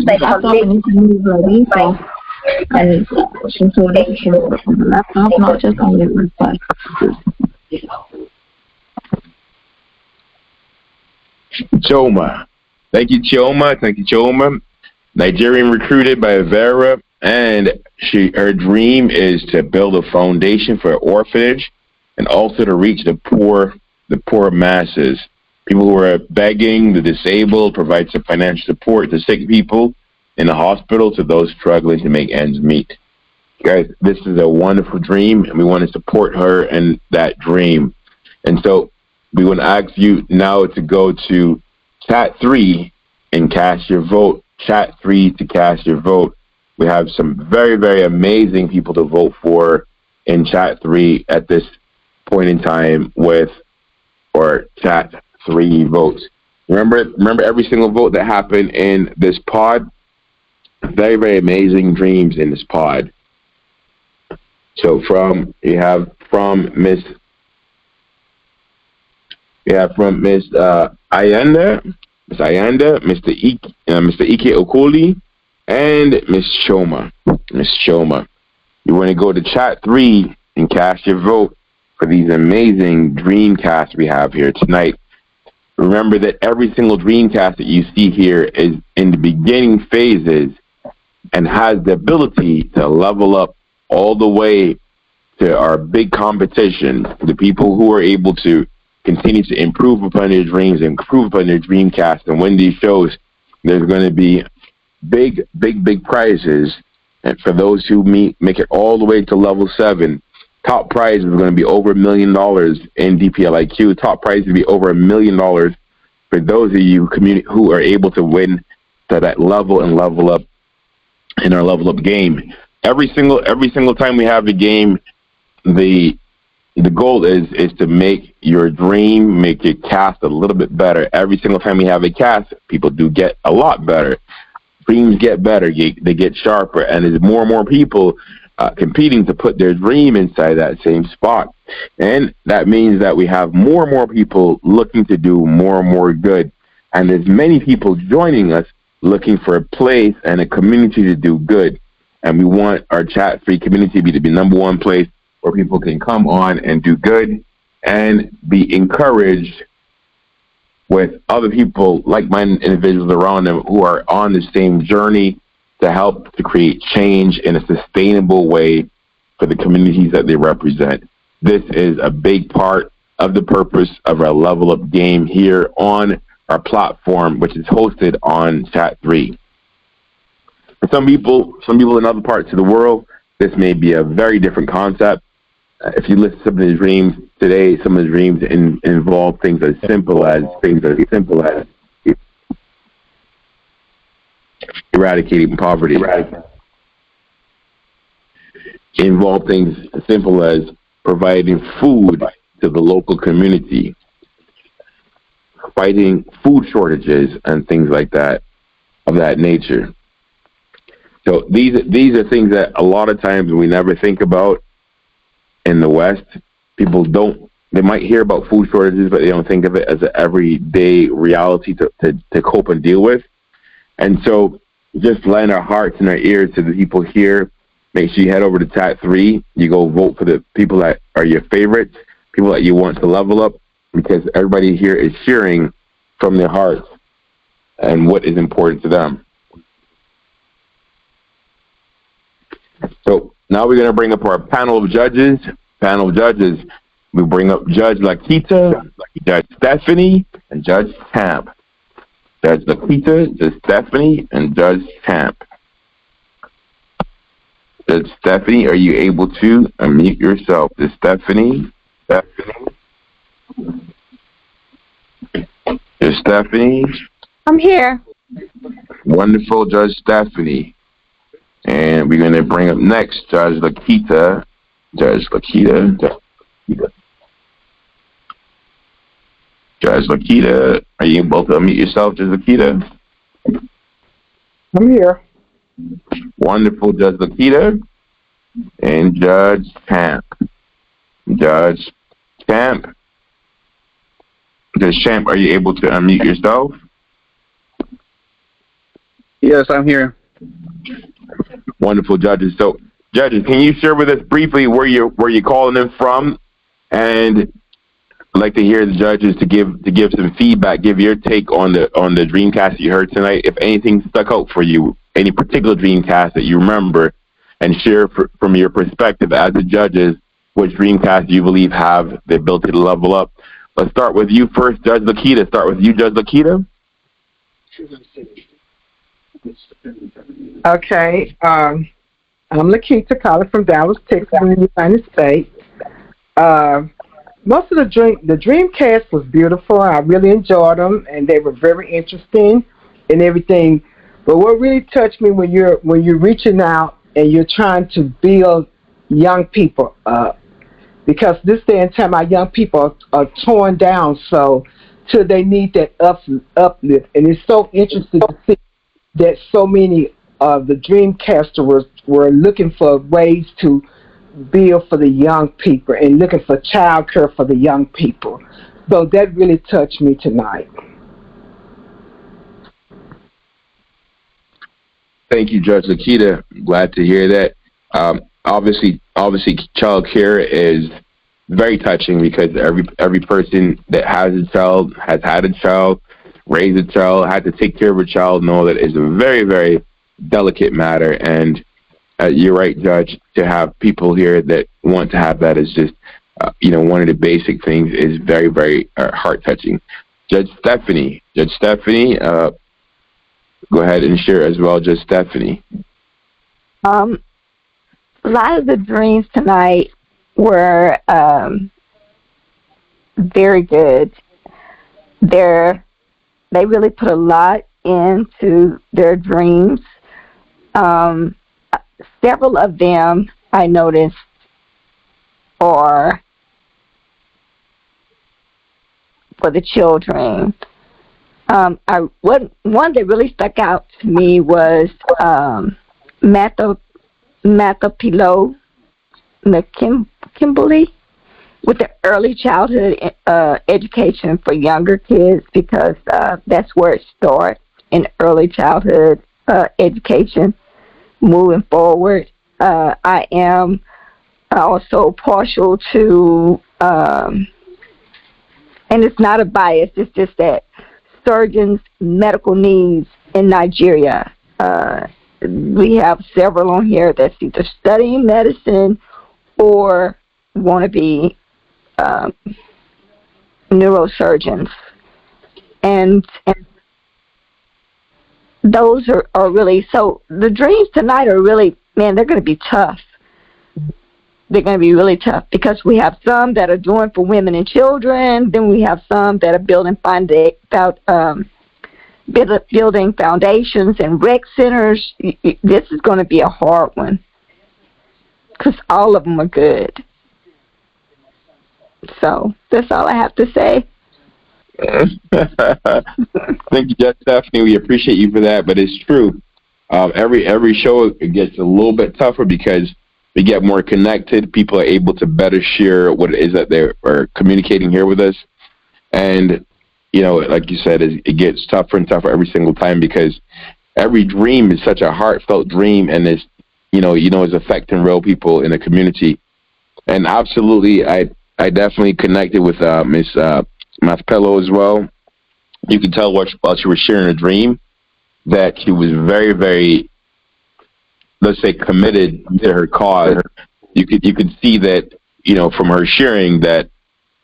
Chioma. Thank you, Chioma. Thank you, Chioma. Nigerian recruited by Vera, and her dream is to build a foundation for an orphanage and also to reach the poor masses, people who are begging, the disabled, provide some financial support to sick people in the hospital, to those struggling to make ends meet. Guys, this is a wonderful dream, and we want to support her in that dream. And so we want to ask you now to go to Chat 3 and cast your vote. Chat 3 to cast your vote. We have some very, very amazing people to vote for in Chat 3 at this point in time or Chat 3 votes. Remember every single vote that happened in this pod? Very, very amazing dreams in this pod. So you have from Miss Ayanda, Mr. Ike Okoli, and Miss Chioma. Miss Chioma. You want to go to Chat 3 and cast your vote for these amazing dreamcasts we have here tonight. Remember that every single dreamcast that you see here is in the beginning phases and has the ability to level up all the way to our big competition, the people who are able to continue to improve upon their dreams, improve upon their dreamcast, and win these shows. There's going to be big prizes, and for those who make it all the way to level 7, top prize is going to be over $1 million in DPLIQ. Top prize will be over $1 million for those of you who are able to win to that level and level up in our level up game. Every single time we have the game, the goal is to make your dream, make your cast a little bit better. Every single time we have a cast, people do get a lot better. Dreams get better, they get sharper, and as more and more people competing to put their dream inside that same spot. And that means that we have more and more people looking to do more and more good. And there's many people joining us looking for a place and a community to do good. And we want our chat-free community to be number one place where people can come on and do good and be encouraged with other people, like-minded individuals around them who are on the same journey to help to create change in a sustainable way for the communities that they represent. This is a big part of the purpose of our Level Up game here on our platform, which is hosted on Chat3. For some people in other parts of the world, this may be a very different concept. If you listen to some of the dreams today, some of the dreams involve things as simple as eradicating poverty. Involve things as simple as providing food to the local community, fighting food shortages and things like that, of that nature. So these are things that a lot of times we never think about in the West. People they might hear about food shortages, but they don't think of it as an everyday reality to cope and deal with. And so just lend our hearts and our ears to the people here. Make sure you head over to Chat3. You go vote for the people that are your favorites, people that you want to level up, because everybody here is sharing from their hearts and what is important to them. So now we're going to bring up our panel of judges. We bring up Judge Lakita, Judge Stephanie, and Judge Tamp. Judge Lakita, Judge Stephanie, and Judge Tamp. Judge Stephanie, are you able to unmute yourself? Judge Stephanie? Judge Stephanie? I'm here. Wonderful, Judge Stephanie. And we're going to bring up next Judge Lakita. Judge Lakita, are you able to unmute yourself, Judge Lakita? I'm here. Wonderful, Judge Lakita. And Judge Champ. Judge Champ, are you able to unmute yourself? Yes, I'm here. Wonderful, judges. So, judges, can you share with us briefly where you're calling in from? And I'd like to hear the judges to give some feedback, give your take on the Dreamcast that you heard tonight. If anything stuck out for you, any particular Dreamcast that you remember, and share from your perspective as the judges which Dreamcast you believe have the ability to level up. Let's start with you first, Judge Lakita. Start with you, Judge Lakita. Okay. I'm Lakita calling from Dallas, Texas, in the United States. Most of the Dreamcast was beautiful. I really enjoyed them, and they were very interesting and everything. But what really touched me when you're reaching out and you're trying to build young people up, because this day and time our young people are torn down, so they need that uplift. And it's so interesting to see that so many of the Dreamcasters were looking for ways to build for the young people and looking for child care for the young people. So that really touched me tonight. Thank you, Judge Lakita. Glad to hear that. Obviously, child care is very touching because every person that has a child, has had a child, raised a child, had to take care of a child, know that it's a very, very delicate matter. And you're right, Judge, to have people here that want to have that is just, one of the basic things is very, very heart-touching. Judge Stephanie, go ahead and share as well, Judge Stephanie. A lot of the dreams tonight were very good. They really put a lot into their dreams. Several of them I noticed are for the children. One that really stuck out to me was Matthew Mathapelo Kimberly with the early childhood education for younger kids, because that's where it starts, in early childhood education moving forward. I am also partial to, and it's not a bias, it's just that surgeons' medical needs in Nigeria. We have several on here that's either studying medicine or want to be neurosurgeons. And those are really, so the dreams tonight are really, man, they're going to be tough. They're going to be really tough, because we have some that are doing for women and children. Then we have some that are building foundations and rec centers. This is going to be a hard one, because all of them are good. So that's all I have to say. Thank you, Judge Stephanie. We appreciate you for that, but it's true. Every show it gets a little bit tougher because we get more connected. People are able to better share what it is that they are communicating here with us. And, you know, like you said, it gets tougher and tougher every single time, because every dream is such a heartfelt dream, and it's, is affecting real people in the community. And absolutely, I definitely connected with Miss Mathapelo as well. You could tell while she was sharing a dream that she was very, very, let's say, committed to her cause. You could see that, from her sharing, that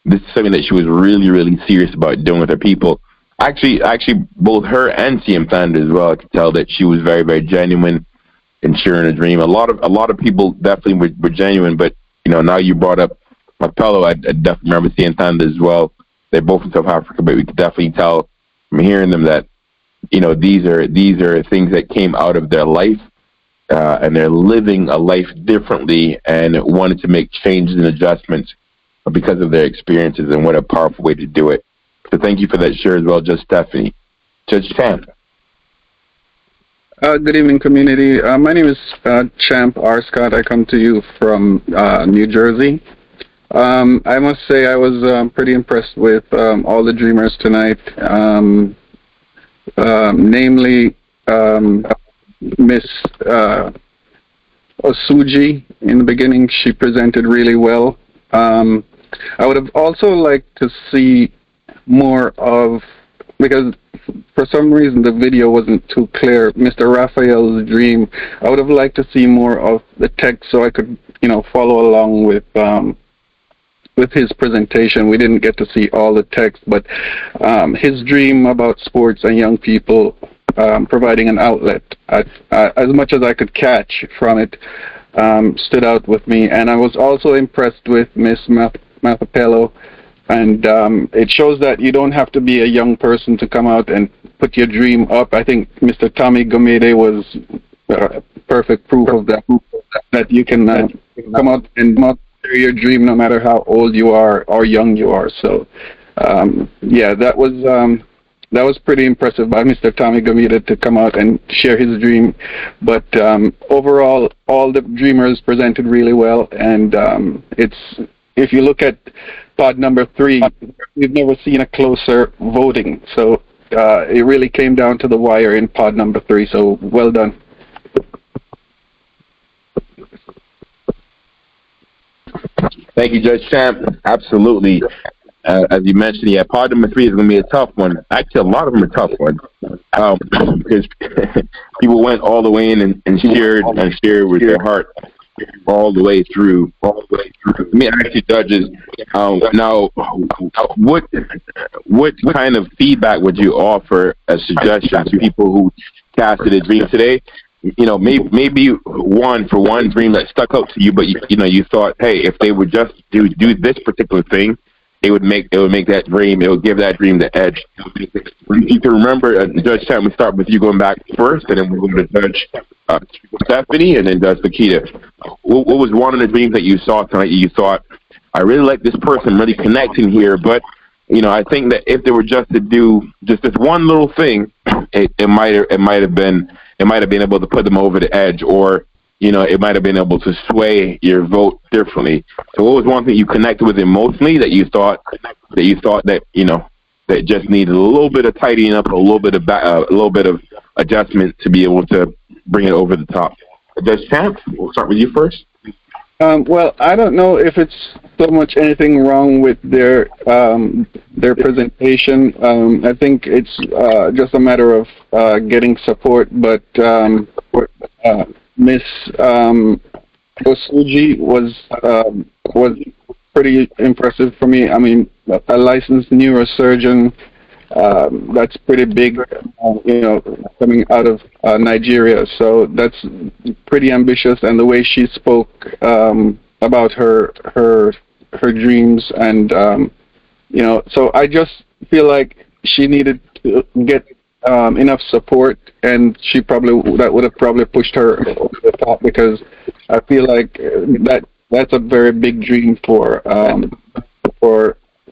this is something that she was really, really serious about doing with her people. Actually, both her and CM Thunder as well, I could tell that she was very, very genuine in sharing a dream. A lot of people definitely were genuine, but now you brought up Mathapelo, I definitely remember CM Thunder as well. They're both from South Africa, but we could definitely tell from hearing them that these are things that came out of their life. And they're living a life differently and wanted to make changes and adjustments because of their experiences, and what a powerful way to do it. So thank you for that share as well, Judge Stephanie. Judge Champ. Good evening, community. My name is Champ R. Scott. I come to you from New Jersey. I must say I was pretty impressed with all the dreamers tonight, namely Miss Osuji. In the beginning, she presented really well. I would have also liked to see more of, because for some reason the video wasn't too clear, Mr. Raphael's dream. I would have liked to see more of the text so I could, follow along with his presentation. We didn't get to see all the text, but his dream about sports and young people, providing an outlet, as much as I could catch from it, stood out with me. And I was also impressed with Miss Mathapelo, and it shows that you don't have to be a young person to come out and put your dream up. I think Mr. Tommy Gomede was perfect proof of that you can come out and share your dream no matter how old you are or young you are. So that was pretty impressive by Mr. Tommy Gomede to come out and share his dream. But overall, all the dreamers presented really well, and if you look at pod number 3, we've never seen a closer voting. So it really came down to the wire in pod number 3. So well done. Thank you, Judge Champ. Absolutely. As you mentioned, pod number 3 is going to be a tough one. Actually, a lot of them are tough ones, because people went all the way in and shared with their heart all the way through. Let me ask you, judges, now, what kind of feedback would you offer as suggestions to people who casted a dream today? Maybe one dream that stuck out to you, but you thought, hey, if they would just do this particular thing, it would make that dream, it would give that dream the edge. You can remember, Judge Champ, we start with you going back first, and then we'll go to Judge Stephanie, and then Judge Lakita. What was one of the dreams that you saw tonight you thought, I really like this person, really connecting here, but I think that if they were just to do just this one little thing, it might have been able to put them over the edge, or it might have been able to sway your vote differently. So what was one thing you connected with emotionally that you thought that that just needed a little bit of tidying up, a little bit of adjustment to be able to bring it over the top? Judge Champ, we'll start with you first. Well, I don't know if it's so much anything wrong with their presentation. I think it's just a matter of getting support. But Miss Osuji was pretty impressive for me. I mean, a licensed neurosurgeon. That's pretty big, coming out of Nigeria. So that's pretty ambitious, and the way she spoke about her dreams, and so I just feel like she needed to get enough support, and that would have probably pushed her over the top, because I feel like that's a very big dream for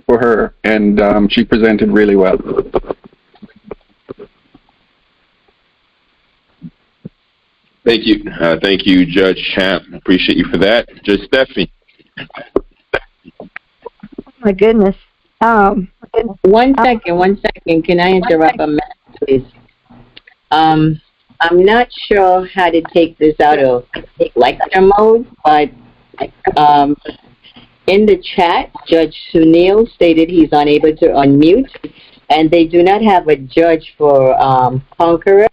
her, and she presented really well. Thank you, Judge Champ. Appreciate you for that. Judge Stephanie. Oh my goodness. 1 second. Can I interrupt a minute, please? I'm not sure how to take this out of lecture mode, but in the chat, Judge Sunil stated he's unable to unmute, and they do not have a judge for Conqueror,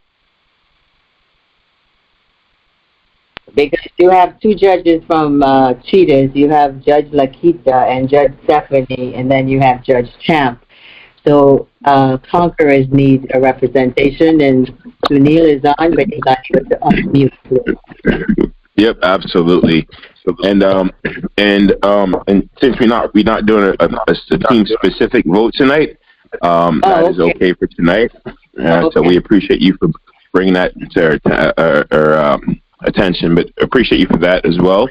because you have two judges from Cheetahs. You have Judge Lakita and Judge Stephanie, and then you have Judge Champ. So Conquerors need a representation, and Sunil is on, but he's unable to unmute. Yep, absolutely. And since we're not doing a team specific vote tonight, that is okay for tonight. So we appreciate you for bringing that to our attention, but appreciate you for that as well.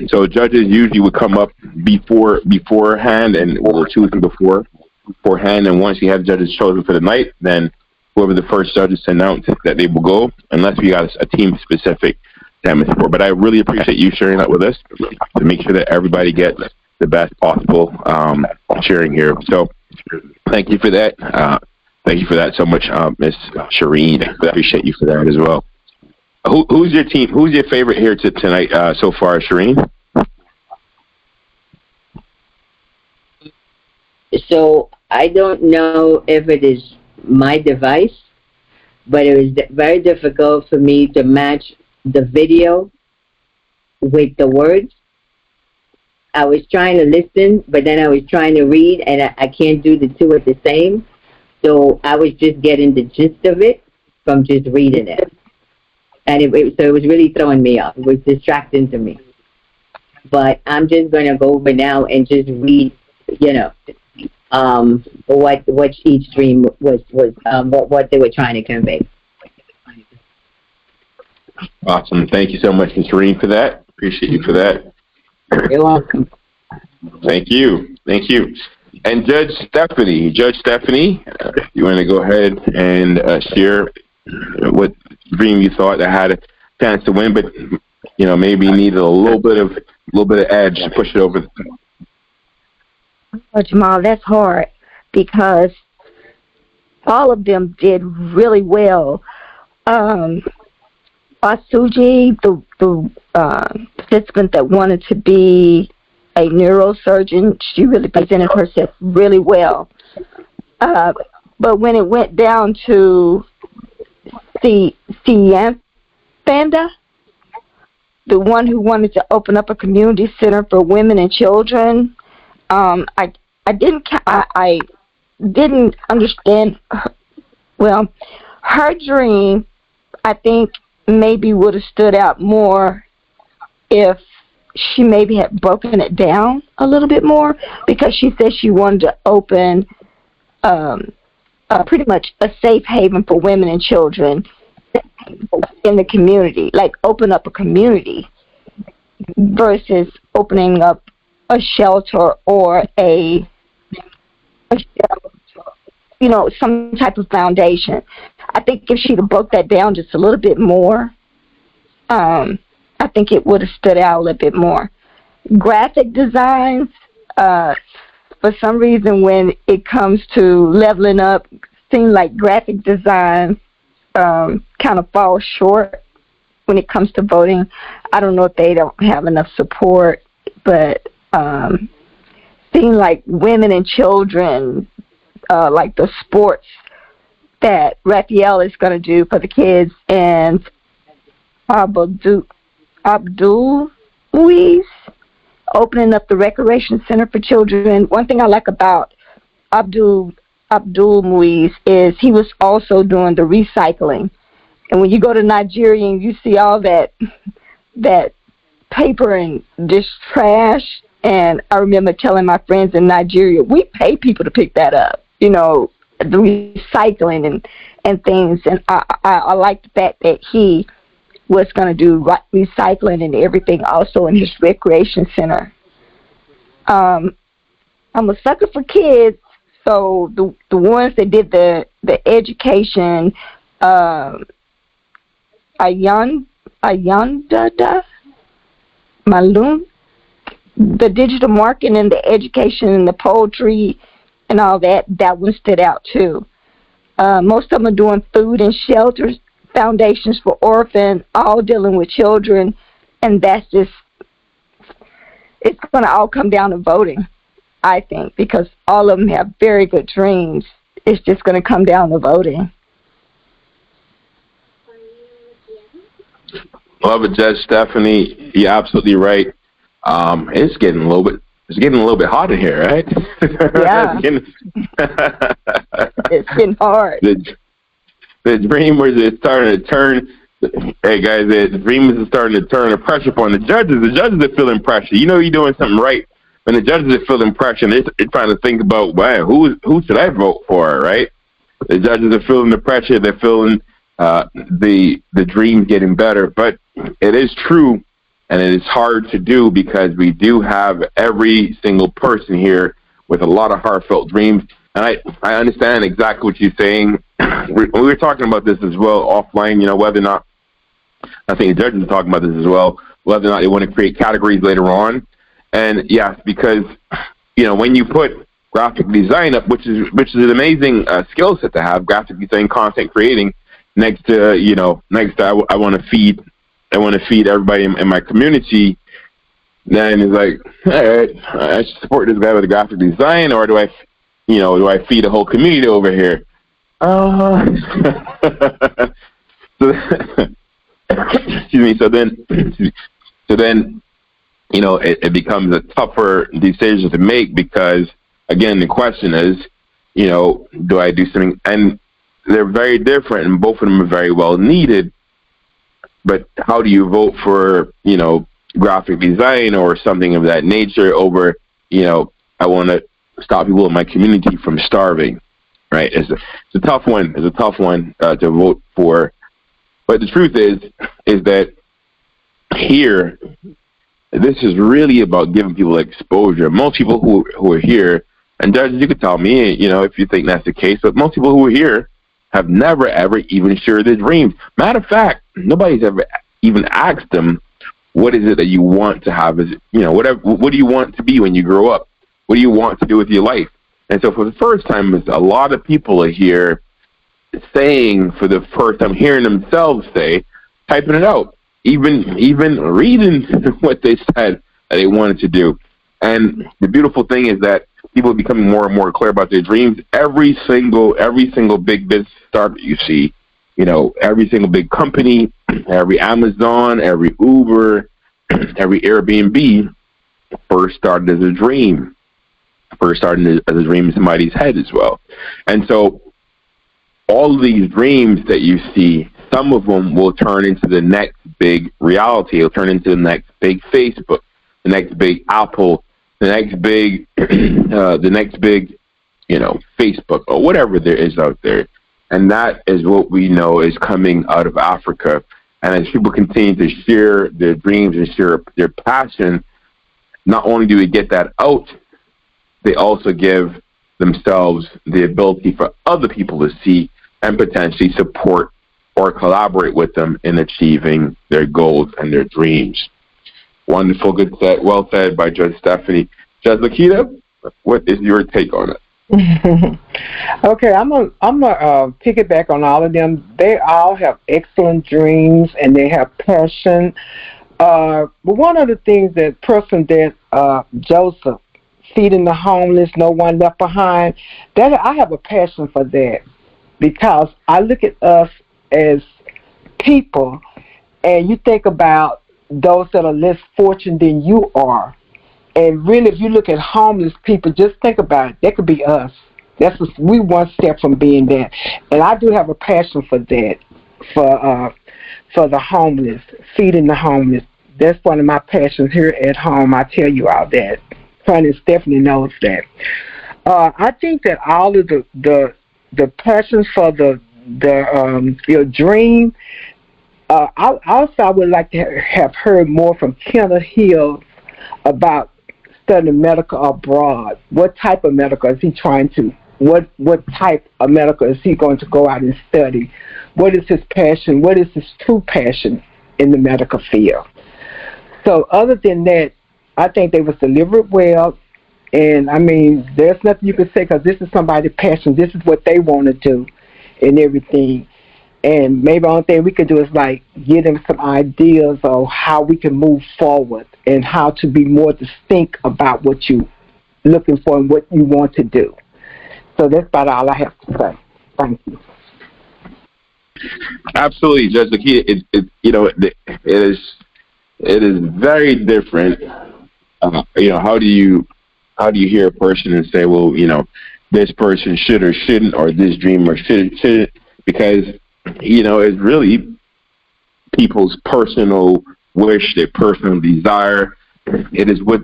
So judges usually would come up beforehand, and we'll choose them beforehand. And once you have judges chosen for the night, then whoever the first judges announce that they will go, unless we got a team specific damage for. But I really appreciate you sharing that with us to make sure that everybody gets the best possible sharing here. So thank you for that. Thank you for that so much, Miss Shireen. I appreciate you for that as well. Who's your team? Who's your favorite here tonight so far, Shireen? So I don't know if it is my device, but it was very difficult for me to match the video with the words. I was trying to listen, but then I was trying to read, and I can't do the two at the same. So I was just getting the gist of it from just reading it. And so it was really throwing me off. It was distracting to me. But I'm just going to go over now and just read, what each dream was what they were trying to convey. Awesome. Thank you so much, Ms. Shireen, for that. Appreciate you for that. You're welcome. Thank you. And Judge Stephanie, you want to go ahead and share what dream you thought that had a chance to win, but maybe needed a little bit of edge to push it over. Oh, Jamal, that's hard because all of them did really well. Osuji, the participant that wanted to be a neurosurgeon, she really presented herself really well. But when it went down to Fanda, the one who wanted to open up a community center for women and children, I didn't understand her dream. I think maybe would have stood out more if she maybe had broken it down a little bit more, because she said she wanted to open pretty much a safe haven for women and children in the community, like open up a community versus opening up a shelter or some type of foundation. I think if she'd have broke that down just a little bit more, I think it would have stood out a little bit more. Graphic designs, for some reason, when it comes to leveling up, seems like graphic designs kind of fall short when it comes to voting. I don't know if they don't have enough support, but seems like women and children, like the sports that Raphael is going to do for the kids, and Abdul Muiz opening up the recreation center for children. One thing I like about Abdul Muiz is he was also doing the recycling. And when you go to Nigeria and you see all that paper and just trash, and I remember telling my friends in Nigeria, we pay people to pick that up, the recycling and things. And I like the fact that he was going to do recycling and everything also in his recreation center. I'm a sucker for kids, so the ones that did the education, Ayanda Malum, the digital marketing and the education and the poetry and all that one stood out too. Most of them are doing food and shelters, foundations for orphans, all dealing with children, and that's just, it's going to all come down to voting, I think, because all of them have very good dreams. It's just going to come down to voting. Love it, Judge Stephanie. You're absolutely right. It's getting a little bit hot in here, right? Yeah. It's getting hard. The Dreamers is starting to turn. Hey guys, the Dreamers is starting to turn the pressure upon the judges. The judges are feeling pressure. You know you're doing something right when the judges are feeling pressure. They're trying to think about, wow, who should I vote for, right? The judges are feeling the pressure. They're feeling the dreams getting better. But it is true, and it is hard to do because we do have every single person here with a lot of heartfelt dreams. And I understand exactly what you're saying. We were talking about this as well offline, whether or not, I think the judges are talking about this as well, whether or not they want to create categories later on. And yes, because, when you put graphic design up, which is an amazing skill set to have, graphic design, content creating, next to I want to feed everybody in my community, then it's like, all right, I should support this guy with the graphic design, or do I feed a whole community over here? Excuse me. So then, it becomes a tougher decision to make because, again, the question is, do I do something? And they're very different, and both of them are very well needed. But how do you vote for, graphic design or something of that nature over, I want to stop people in my community from starving, right? It's a tough one. It's a tough one to vote for. But the truth is that here, this is really about giving people exposure. Most people who are here, and judges, you could tell me, if you think that's the case, but most people who are here have never, ever even shared their dreams. Matter of fact, nobody's ever even asked them, what is it that you want to have? Is it, what do you want to be when you grow up? What do you want to do with your life? And so for the first time, a lot of people are here saying for the first time, hearing themselves say, typing it out, even reading what they said that they wanted to do. And the beautiful thing is that people are becoming more and more clear about their dreams. Every single big business start that you see, every single big company, every Amazon, every Uber, every Airbnb first started as a dream. First started as a dream in somebody's head as well. And so all of these dreams that you see, some of them will turn into the next big reality. It'll turn into the next big Facebook, the next big Apple, the next big, Facebook or whatever there is out there. And that is what we know is coming out of Africa. And as people continue to share their dreams and share their passion, not only do we get that out, they also give themselves the ability for other people to see and potentially support or collaborate with them in achieving their goals and their dreams. Wonderful, good set, well said by Judge Stephanie. Judge Lakita, what is your take on it? Okay, I'm gonna piggyback on all of them. They all have excellent dreams and they have passion. But one of the things that person that Joseph, feeding the homeless, no one left behind, that I have a passion for that, because I look at us as people, and you think about those that are less fortunate than you are. And really, if you look at homeless people, just think about it. That could be us. We one step from being that. And I do have a passion for that, for the homeless, feeding the homeless. That's one of my passions here at home. I tell you all that. Funny, Stephanie knows that. I think that all of the passions for your dream. I would like to have heard more from Kenneth Hill about studying medical abroad. What type of medical is he trying to? What type of medical is he going to go out and study? What is his passion? What is his true passion in the medical field? So other than that, I think they was delivered well. And, I mean, there's nothing you can say, because this is somebody's passion. This is what they want to do and everything. And maybe the only thing we can do is, like, give them some ideas of how we can move forward and how to be more distinct about what you're looking for and what you want to do. So that's about all I have to say. Thank you. Absolutely, Judge Lakita. It is very different. How do you hear a person and say, well, this person should or shouldn't, or this dreamer shouldn't, because it's really people's personal wish, their personal desire. It is what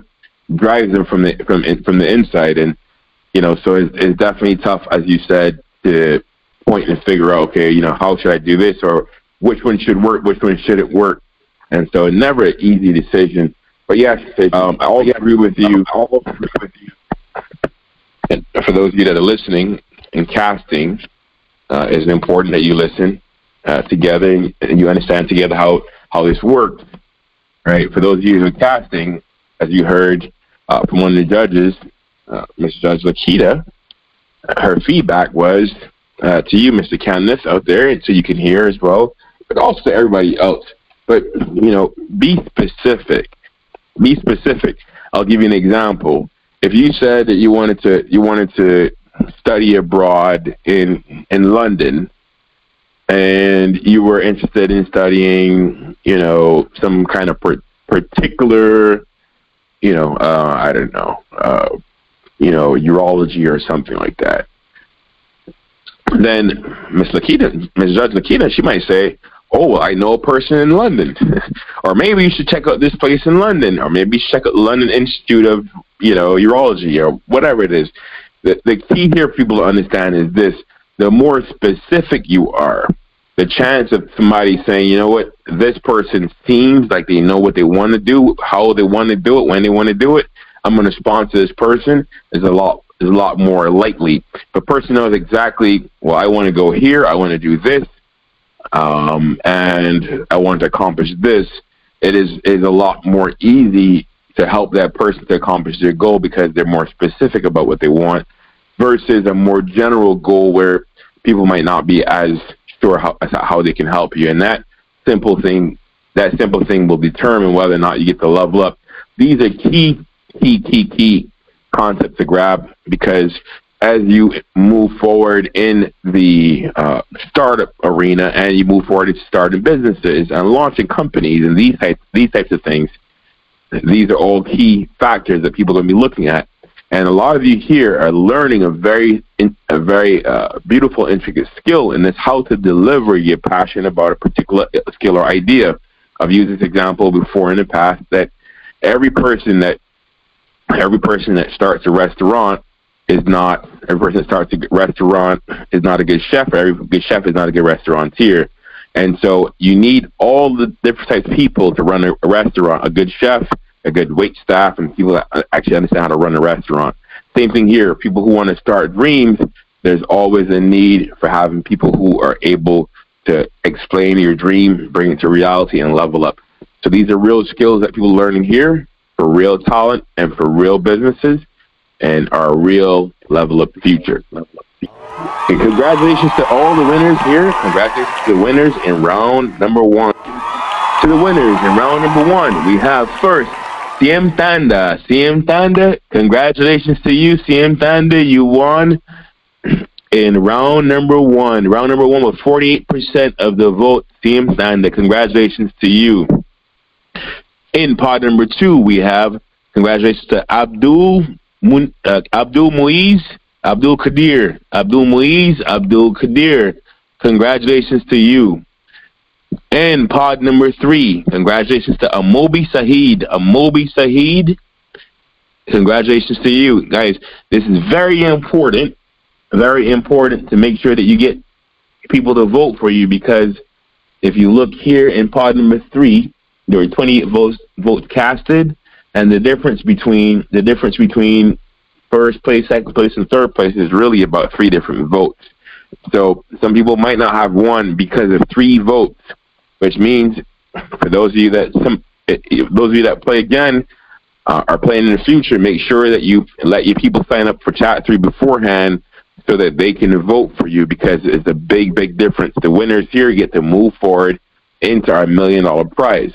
drives them from the inside, and so it's definitely tough, as you said, to point and figure out, okay, how should I do this, or which one should work, which one shouldn't work, and so it's never an easy decision. But yes, I also agree with you. And for those of you that are listening, in casting, it's important that you listen together and you understand together how this works, right? For those of you who are casting, as you heard from one of the judges, Ms. Judge Lakita, her feedback was to you, Mr. Candace, out there, and so you can hear as well, but also to everybody else. But, be specific. Be specific. I'll give you an example. If you said that you wanted to study abroad in London, and you were interested in studying, some kind of particular, I don't know, urology or something like that, then Ms. Judge Lakita, she might say, oh, well, I know a person in London. Or maybe you should check out this place in London. Or maybe you should check out London Institute of, Urology, or whatever it is. The key here for people to understand is this: the more specific you are, the chance of somebody saying, you know what, this person seems like they know what they want to do, how they want to do it, when they want to do it, I'm going to sponsor this person, is a lot more likely. If a person knows exactly, well, I want to go here, I want to do this, and I want to accomplish this, it is a lot more easy to help that person to accomplish their goal, because they're more specific about what they want, versus a more general goal where people might not be as sure how they can help you. And that simple thing will determine whether or not you get to level up. These are key concepts to grab, because as you move forward in the startup arena, and you move forward to starting businesses and launching companies and these types of things, these are all key factors that people are going to be looking at. And a lot of you here are learning a very beautiful, intricate skill in this, how to deliver your passion about a particular skill or idea. I've used this example before in the past, that every person that starts a restaurant is not a good chef. Every good chef is not a good restaurateur. And so you need all the different types of people to run a restaurant: a good chef, a good wait staff, and people that actually understand how to run a restaurant. Same thing here. People who want to start dreams, there's always a need for having people who are able to explain your dream, bring it to reality, and level up. So these are real skills that people are learning here for real talent and for real businesses and our real level up future. And congratulations to all the winners here. Congratulations to the winners in round number 1. To the winners in round number 1, we have first CM Tanda. CM Tanda, congratulations to you, CM Tanda. You won in round number 1. Round number 1 with 48% of the vote. CM Tanda, congratulations to you. In pod number 2, we have congratulations to Abdul Muiz, Abdul Kadir. Abdul Muiz, Abdul Kadir. Congratulations to you. And pod number 3, congratulations to Amobi Saeed. Amobi Saeed, congratulations to you. Guys, this is very important to make sure that you get people to vote for you, because if you look here in pod number 3, there were 28 votes casted, and the difference between first place, second place, and third place is really about 3 different votes. So some people might not have won because of 3 votes, which means for those of you that play again, are playing in the future, make sure that you let your people sign up for Chat 3 beforehand so that they can vote for you, because it's a big, big difference. The winners here get to move forward into our $1 million prize.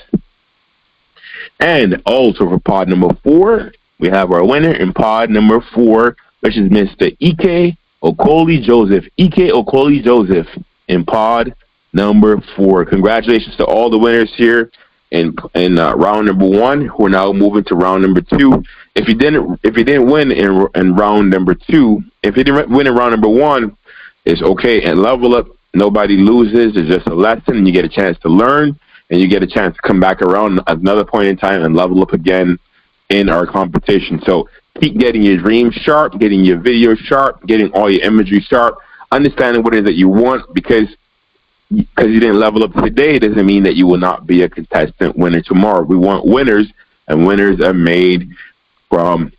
And also for pod number 4, we have our winner in pod number 4, which is Mr. Ike Okoli Joseph. Ike Okoli Joseph in pod number 4. Congratulations to all the winners here in round number 1, who are now moving to round number 2. If you didn't win in round number 2, if you didn't win in round number 1, it's okay. And level up, nobody loses. It's just a lesson, and you get a chance to learn, and you get a chance to come back around at another point in time and level up again in our competition. So keep getting your dreams sharp, getting your videos sharp, getting all your imagery sharp, understanding what it is that you want, because you didn't level up today doesn't mean that you will not be a contestant winner tomorrow. We want winners, and winners are made from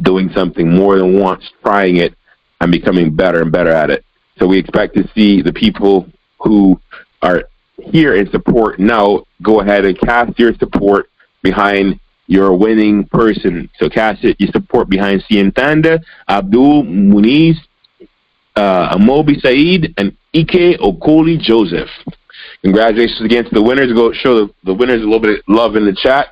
doing something more than once, trying it, and becoming better and better at it. So we expect to see the people who are here in support now go ahead and cast your support behind your winning person. So cast your support behind CM Tanda, Abdul Muniz, Amobi Saeed, and Ike Okoli Joseph. Congratulations again to the winners. Go show the winners a little bit of love in the chat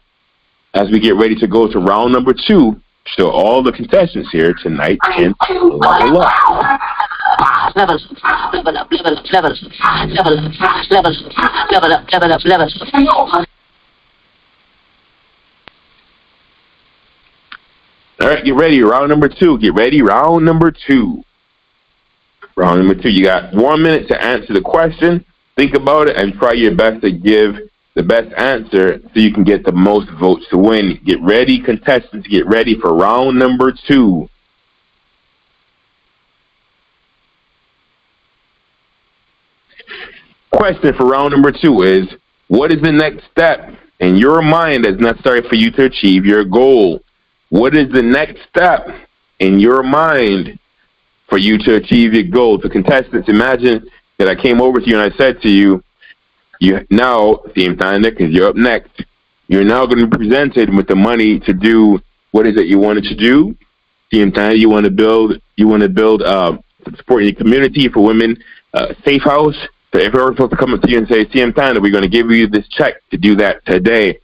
as we get ready to go to round number 2. So all the contestants here tonight can level up. Level up, level up, level up, level up, level up, level up, level up, level up. All right, get ready. Round number 2. Get ready. Round number 2. Round number 2. You got 1 minute to answer the question. Think about it and try your best to give the best answer so you can get the most votes to win. Get ready, contestants. Get ready for round number 2. Question for round number 2 is, what is the next step in your mind that's necessary for you to achieve your goal? What is the next step in your mind for you to achieve your goal? The contestants, imagine that I came over to you and I said to you, now, CM Tanda, because you're up next, you're now going to be presented with the money to do what is it you wanted to do. CM Tanda, you want to build support your community for women, safe house. So if we're supposed to come up to you and say, CM Tanda, we're going to give you this check to do that today,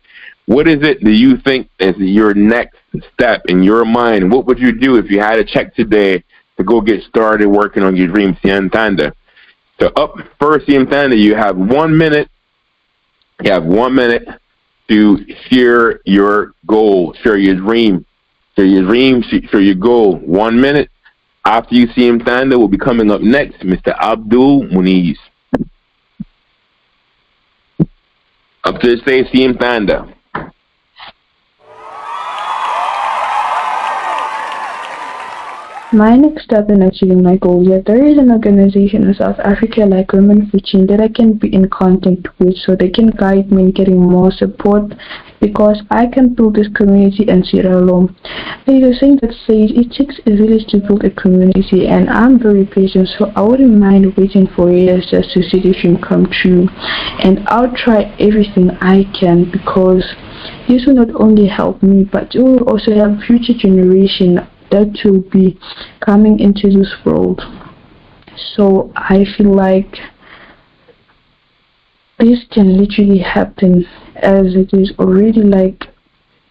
what is it that you think is your next step in your mind? What would you do if you had a check today to go get started working on your dream, CM Tanda? So up first, CM Tanda, you have 1 minute. You have 1 minute to share your goal, share your dream, share your goal. 1 minute. After you, CM Tanda, will be coming up next, Mr. Abdul Muniz. Up to the stage, CM Tanda. My next step in achieving my goal, yet there is an organization in South Africa like Women for Change that I can be in contact with so they can guide me in getting more support because I can build this community in Sierra Leone. There's a saying that says it takes a village to build a community, and I'm very patient, so I wouldn't mind waiting for years just to see the dream come true. And I'll try everything I can because this will not only help me, but it will also help future generation that will be coming into this world. So I feel like this can literally happen as it is already like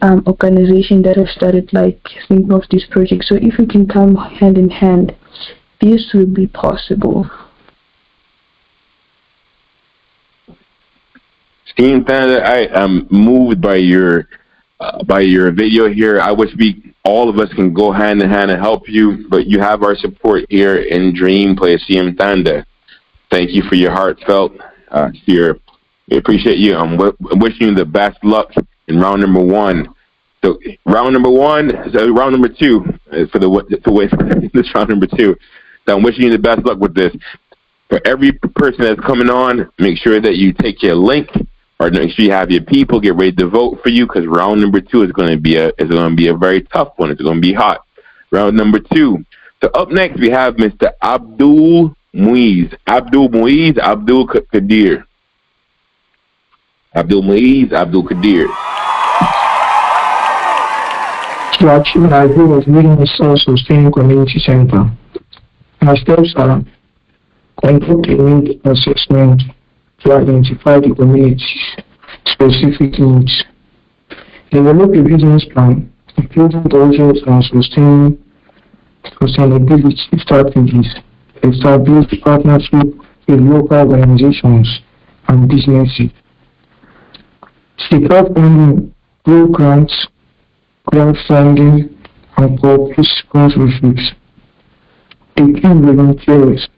organization that have started like thinking of this project. So if we can come hand in hand, this will be possible. Team Panda, I am moved by your video here. I wish all of us can go hand in hand and help you, but you have our support here in Dream Play CM Tanda. Thank you for your heartfelt here. We appreciate you. I'm wishing you the best luck in round number 1. So round number 1, so round number 2 for this round number 2. So I'm wishing you the best luck with this. For every person that's coming on, make sure that you take your link, or make sure you have your people get ready to vote for you, because round number 2 is going to be a very tough one. It's going to be hot. Round number 2. So up next we have Mr. Abdul Muiz, Abdul Kadir. Abdul Muiz, Abdul Kadir. To achieve my goal of leading a self-sustaining community center, my steps are: conduct a need assessment to identify the community's specific needs, develop a business plan, including budgets and sustainability strategies, establish partnership with local organizations and businesses, seek out funding through grants, crowdfunding, and corporate sponsorships, engage volunteers,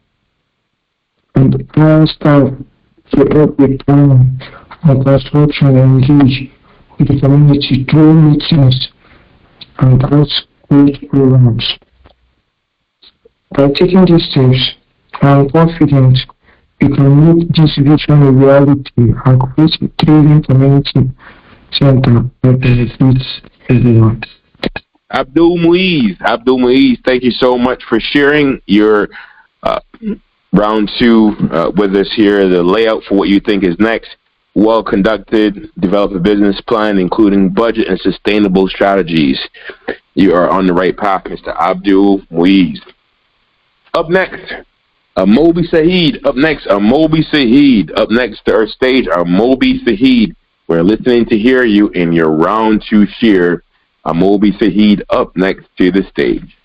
and hire staff to help with planning and construction and engage with the community through meetings and outreach programs. By taking these steps, I am confident we can make this vision a reality and create a thriving community center that benefits everyone. Abdul Muiz, thank you so much for sharing your round 2 with us here. The layout for what you think is next. Well conducted, develop a business plan, including budget and sustainable strategies. You are on the right path, Mr. Abdul Muiz. Up next, Amobi Saheed. Up next to our stage, Amobi Saheed. We're listening to hear you in your round 2 share. Amobi Saheed up next to the stage.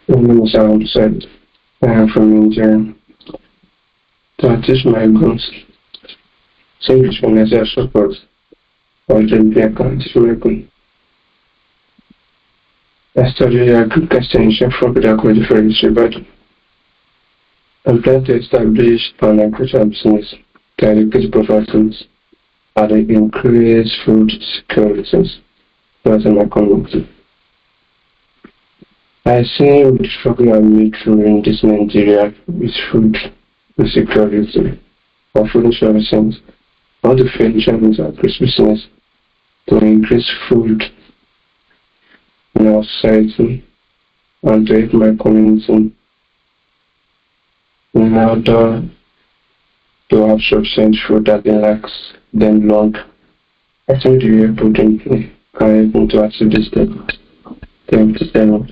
My name is Alan Said. I am from Nigeria. To achieve my goals, English financial support, or the account working. I studied agriculture extension from Pedagogy for Ibadan. I plan to establish an agricultural business to educate professionals and increase food security in my community. I see with struggle and meet through in this Nigeria with food insecurity or food insurance, all the failed challenges of this business to increase food in our society and to help my community in order to have sufficient food that they lack them long. I think the year potentially are able to achieve this level. Thank you very much.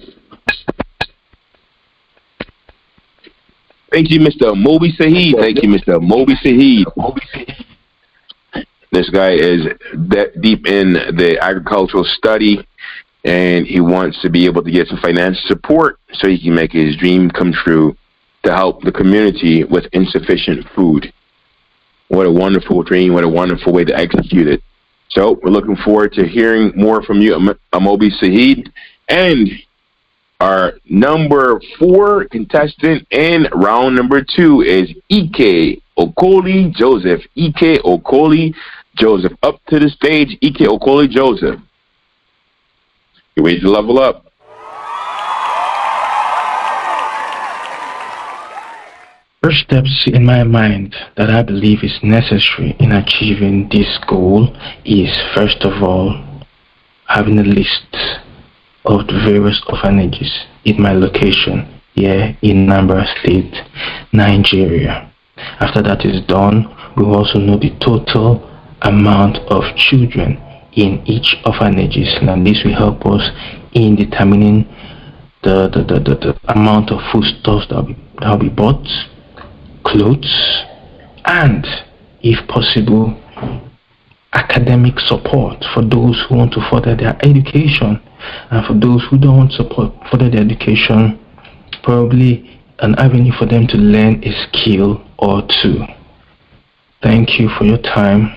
Thank you, Mr. Amobi Saheed. This guy is deep in the agricultural study, and he wants to be able to get some financial support so he can make his dream come true to help the community with insufficient food. What a wonderful dream, what a wonderful way to execute it. So we're looking forward to hearing more from you, Amobi Saheed. And our number 4 contestant in round number 2 is Ike Okoli Joseph. Ike Okoli Joseph. Up to the stage, Ike Okoli Joseph. You're ready to level up. First steps in my mind that I believe is necessary in achieving this goal is, first of all, having a list of the various orphanages in my location here in Anambra State, Nigeria. After that is done, we also know the total amount of children in each orphanages, and this will help us in determining the amount of foodstuffs that will be bought, clothes, and, if possible, academic support for those who want to further their education, and for those who don't want support further their education, probably an avenue for them to learn a skill or two. Thank you for your time,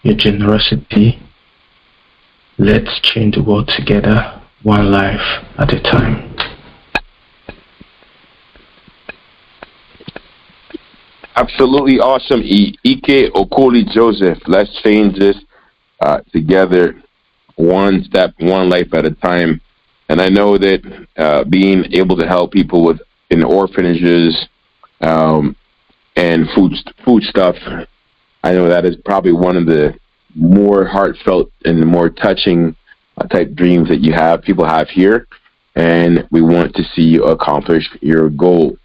your generosity. Let's change the world together, one life at a time. Absolutely awesome, Ike Okoli Joseph. Let's change this together, one step, one life at a time. And I know that being able to help people in orphanages and food stuff, I know that is probably one of the more heartfelt and more touching type dreams that people have here. And we want to see you accomplish your goal.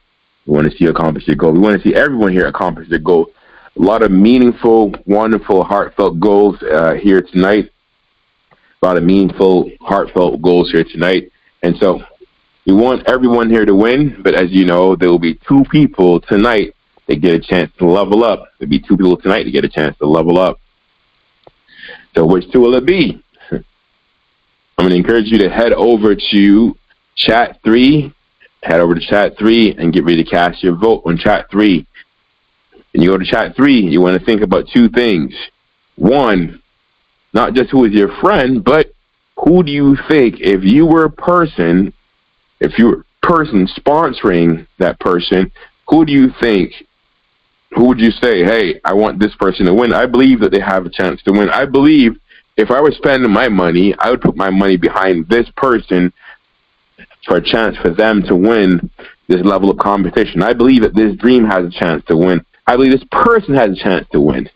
We want to see you accomplish your goal. We want to see everyone here accomplish their goal. A lot of meaningful, wonderful, heartfelt goals here tonight. A lot of meaningful, heartfelt goals here tonight. And so we want everyone here to win, but as you know, there will be two people tonight that get a chance to level up. There'll be two people tonight to get a chance to level up. So which two will it be? I'm going to encourage you to head over to Chat 3. Head over to Chat 3 and get ready to cast your vote on Chat 3. And you go to Chat 3, you want to think about two things. One, not just who is your friend, but who do you think, if you were a person sponsoring that person, who do you think, who would you say, hey, I want this person to win? I believe that they have a chance to win. I believe if I was spending my money, I would put my money behind this person for a chance for them to win this level of competition. I believe that this dream has a chance to win. I believe this person has a chance to win,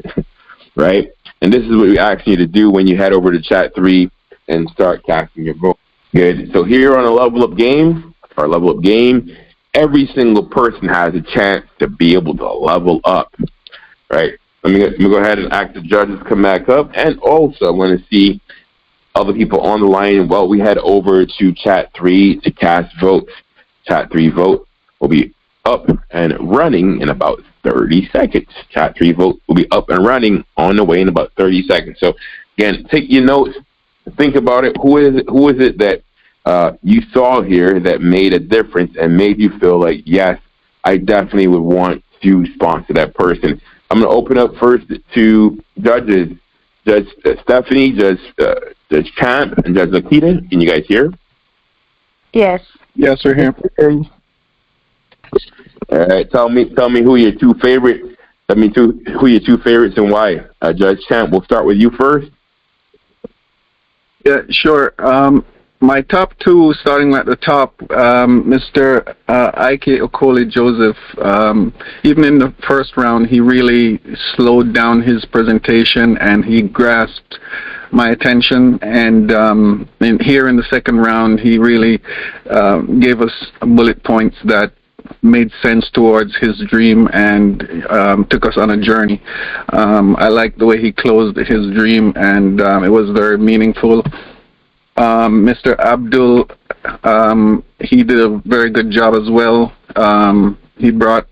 right? And this is what we ask you to do when you head over to Chat 3 and start casting your vote. Good. So here on a Level Up game, every single person has a chance to be able to level up, right? Let me go ahead and ask the judges to come back up. And also, I want to see other people on the line while we head over to Chat 3 to cast votes. Chat 3 vote will be up and running in about 30 seconds. Chat 3 vote will be up and running on the way in about 30 seconds. So again, take your notes, think about it. Who is it that you saw here that made a difference and made you feel like, yes, I definitely would want to sponsor that person? I'm going to open up first to judges. Judge Stephanie, Judge Champ, and Judge Lakita. Can you guys hear? Yes. Yes, we're here. All right. Tell me who your two favorites. Who your two favorites and why. Judge Champ, we'll start with you first. Yeah, sure. My top two, starting at the top, Mr. Ike Okoli Joseph. Even in the first round, he really slowed down his presentation and he grasped my attention. And here in the second round, he really gave us bullet points that made sense towards his dream and took us on a journey. I liked the way he closed his dream, and it was very meaningful. Mr. Abdul, he did a very good job as well. He brought,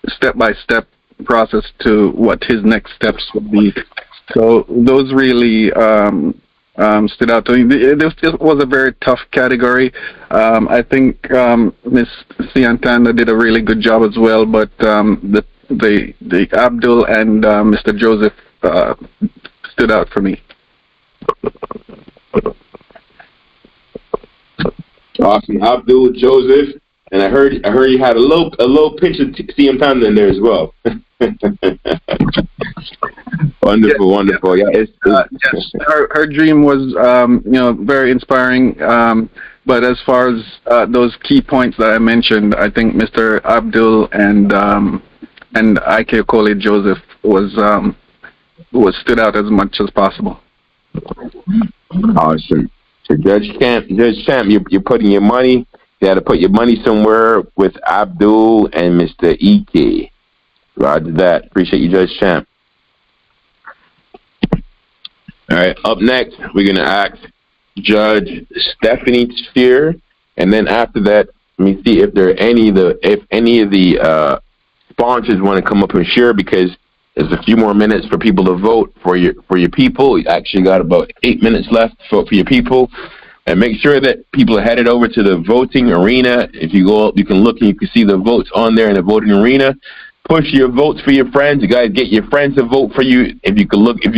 step-by-step process to what his next steps would be. So those really stood out to me. It was a very tough category. I think Ms. Siantanda did a really good job as well, but the Abdul and Mr. Joseph stood out for me. Awesome, Abdul, Joseph, and I heard you had a little pinch of CM Panda in there as well. Wonderful, wonderful. Yeah, it's yes, her dream was, very inspiring. But as far as those key points that I mentioned, I think Mr. Abdul and Ike Okoli Joseph was stood out as much as possible. Awesome. So Judge Champ, you're putting your money. You got to put your money somewhere with Abdul and Mr. Ike. Roger that. Appreciate you, Judge Champ. All right. Up next, we're gonna ask Judge Stephanie Spear, and then after that, let me see if any of the sponsors want to come up and share, because there's a few more minutes for people to vote for your people. You actually got about 8 minutes left to vote for your people. And make sure that people are headed over to the voting arena. If you go up, you can look and you can see the votes on there in the voting arena. Push your votes for your friends. You guys get your friends to vote for you. If you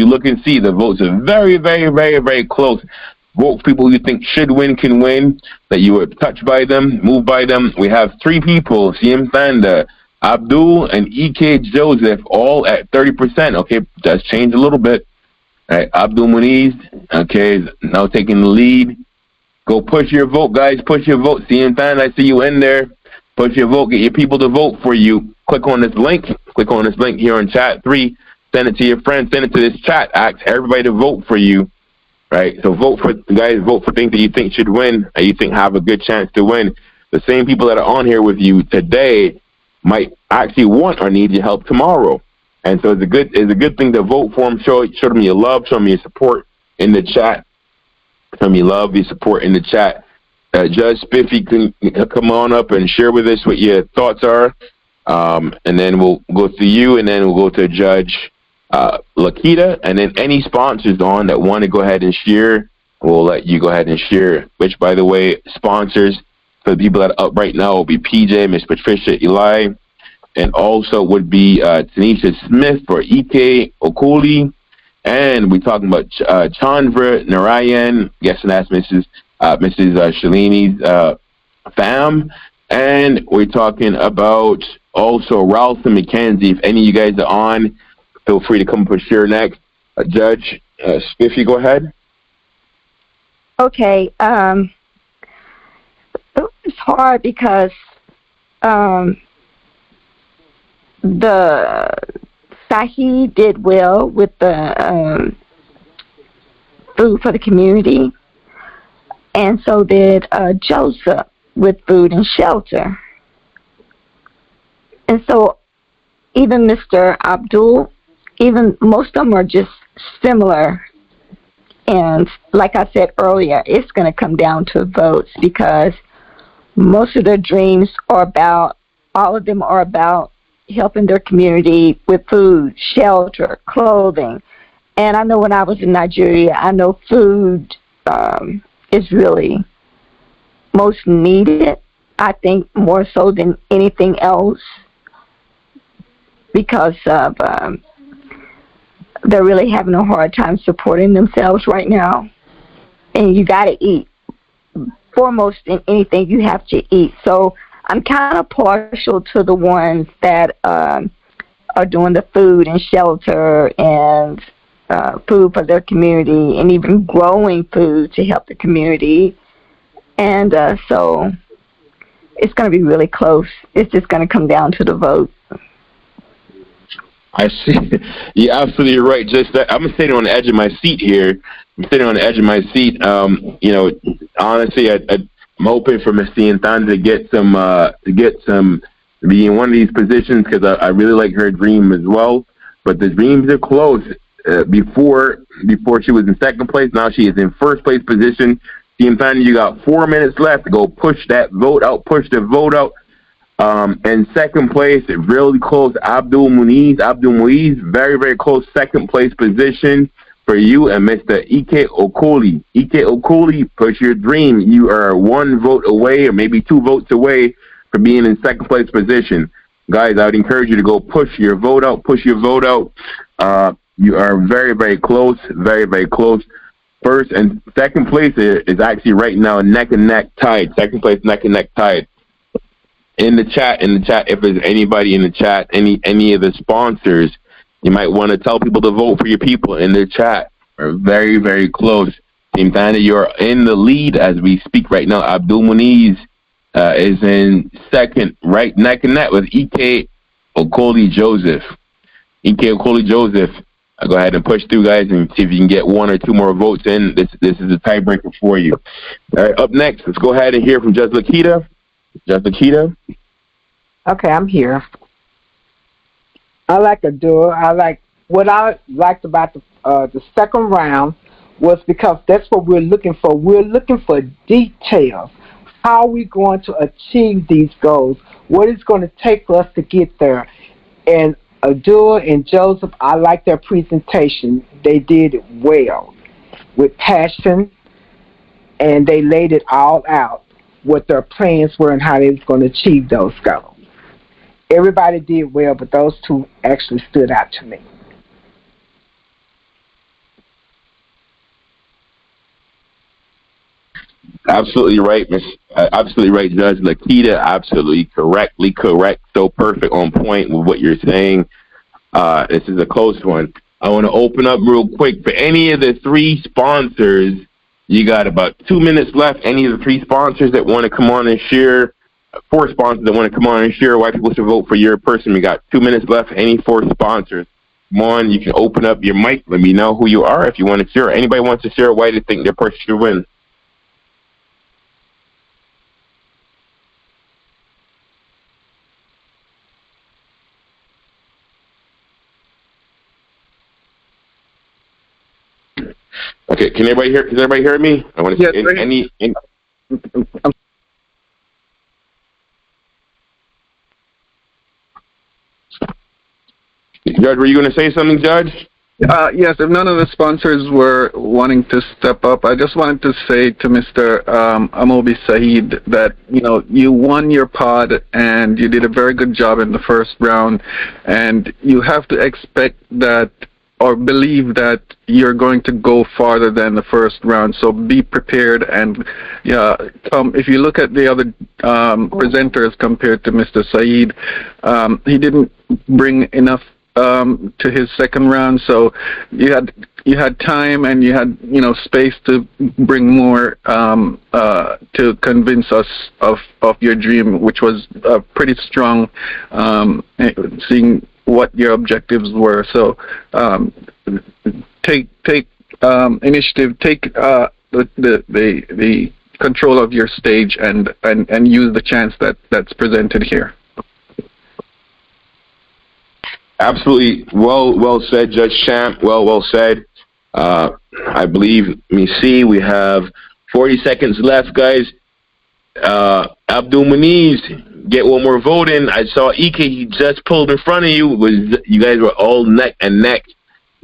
look and see, the votes are very, very, very, very close. Vote for people you think should win, can win, that you were touched by them, moved by them. We have 3 people, CM Thanda, Abdul, and EK Joseph, all at 30%. Okay, that's changed a little bit. All right, Abdul Muniz, okay, is now taking the lead. Go push your vote, guys. Push your vote. CM Thanda, I see you in there. Push your vote. Get your people to vote for you. Click on this link. Click on this link here in chat 3. Send it to your friends. Send it to this chat. Ask everybody to vote for you. Right? So vote for things that you think should win, and you think have a good chance to win. The same people that are on here with you today might actually want or need your help tomorrow. And so it's a good thing to vote for them. Show them your love. Show them your support in the chat. Show them your love, your support in the chat. Judge Spiffy can come on up and share with us what your thoughts are. And then we'll go to you, and then we'll go to Judge Lakita, and then any sponsors on that want to go ahead and share, we'll let you go ahead and share. Which, by the way, sponsors for the people that are up right now will be PJ, Miss Patricia Eli, and also would be Tanisha Smith for EK Okoli, and we're talking about Chandra Narayan, guessing that's Mrs. Shalini's fam, and we're talking about also Ralston McKenzie. If any of you guys are on, feel free to come up and share next. Judge Spiffy, go ahead. Okay. It's hard because the Sahi did well with the food for the community, and so did Joseph with food and shelter. And so even Mr. Abdul, even most of them are just similar. And like I said earlier, it's going to come down to votes, because most of their dreams are about, all of them are about helping their community with food, shelter, clothing. And I know when I was in Nigeria, I know food is really most needed, I think, more so than anything else, because of they're really having a hard time supporting themselves right now. And you got to eat. Foremost in anything, you have to eat. So I'm kind of partial to the ones that are doing the food and shelter and food for their community, and even growing food to help the community. And so it's going to be really close. It's just going to come down to the vote. I see. You're absolutely right. Just that, I'm sitting on the edge of my seat here. I'm sitting on the edge of my seat. Honestly, I'm hoping for Miss Thanda to get some, be in one of these positions, because I really like her dream as well. But the dreams are close. Before she was in second place, now she is in first place position. Thanda, you got 4 minutes left to go push that vote out. Push the vote out. And second place, really close, Abdul Muniz, very, very close second place position for you and Mr. Ike Okoli. Ike Okoli, push your dream. You are 1 vote away, or maybe 2 votes away, from being in second place position. Guys, I would encourage you to go push your vote out. Push your vote out. You are very, very close, very, very close. First and second place is actually right now neck and neck tied. Second place, neck and neck tied. In the chat, if there's anybody in the chat, any of the sponsors You might want to tell people to vote for your people in their chat. We're very, very close. Team Thunder, you're in the lead as we speak right now. Abdul Muniz is in second, right neck and neck with Ike Okoli Joseph. Ike Okoli Joseph, go ahead and push through, guys, and see if you can get one or two more votes in. This is a tiebreaker for you. All right, up next, let's go ahead and hear from Judge Lakita. Judge Lakita. Okay, I'm here. I like Abdul. What I liked about the second round was because that's what we're looking for. We're looking for details. How are we going to achieve these goals? What is going to take for us to get there? And Abdul and Joseph, I like their presentation. They did it well, with passion, and they laid it all out, what their plans were and how they was going to achieve those goals. Everybody did well, but those two actually stood out to me. Absolutely right, Miss. Absolutely right, Judge Lakita. Absolutely correct. So perfect, on point with what you're saying. This is a close one. I want to open up real quick for any of the three sponsors. You got about 2 minutes left. Any of the three sponsors that want to come on and share, 4 sponsors that want to come on and share why people should vote for your person. We got 2 minutes left. Any 4 sponsors. Come on, you can open up your mic. Let me know who you are if you want to share. Anybody wants to share why they think their person should win. Okay, can everybody hear me? I want to see Judge, were you going to say something, Judge? Yes, if none of the sponsors were wanting to step up, I just wanted to say to Mr. Amobi Saeed that, you won your pod and you did a very good job in the first round, and you have to expect that or believe that you're going to go farther than the first round. So be prepared, and if you look at the other presenters compared to Mr. Saeed, he didn't bring enough to his second round, so you had time and you had space to bring more to convince us of your dream, which was pretty strong, seeing what your objectives were. So take initiative, take the control of your stage, and use the chance that's presented here. Absolutely, well said, Judge Champ. Well said. I believe. Let me see. We have 40 seconds left, guys. Abdul Muniz, get one more vote in. I saw Ike. He just pulled in front of you. You guys were all neck and neck.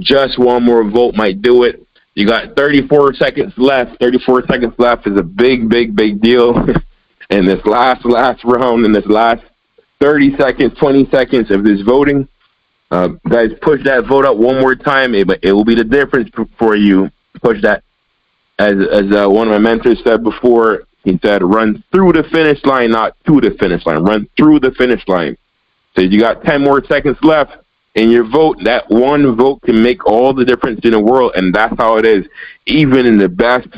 Just one more vote might do it. You got 34 seconds left. 34 seconds left is a big deal in this last round. In this last 30 seconds, 20 seconds of this voting. Guys, push that vote up one more time. It will be the difference for you. Push that. As one of my mentors said before, he said, run through the finish line, not to the finish line. Run through the finish line. So you got 10 more seconds left in your vote. That one vote can make all the difference in the world, and that's how it is. Even in the best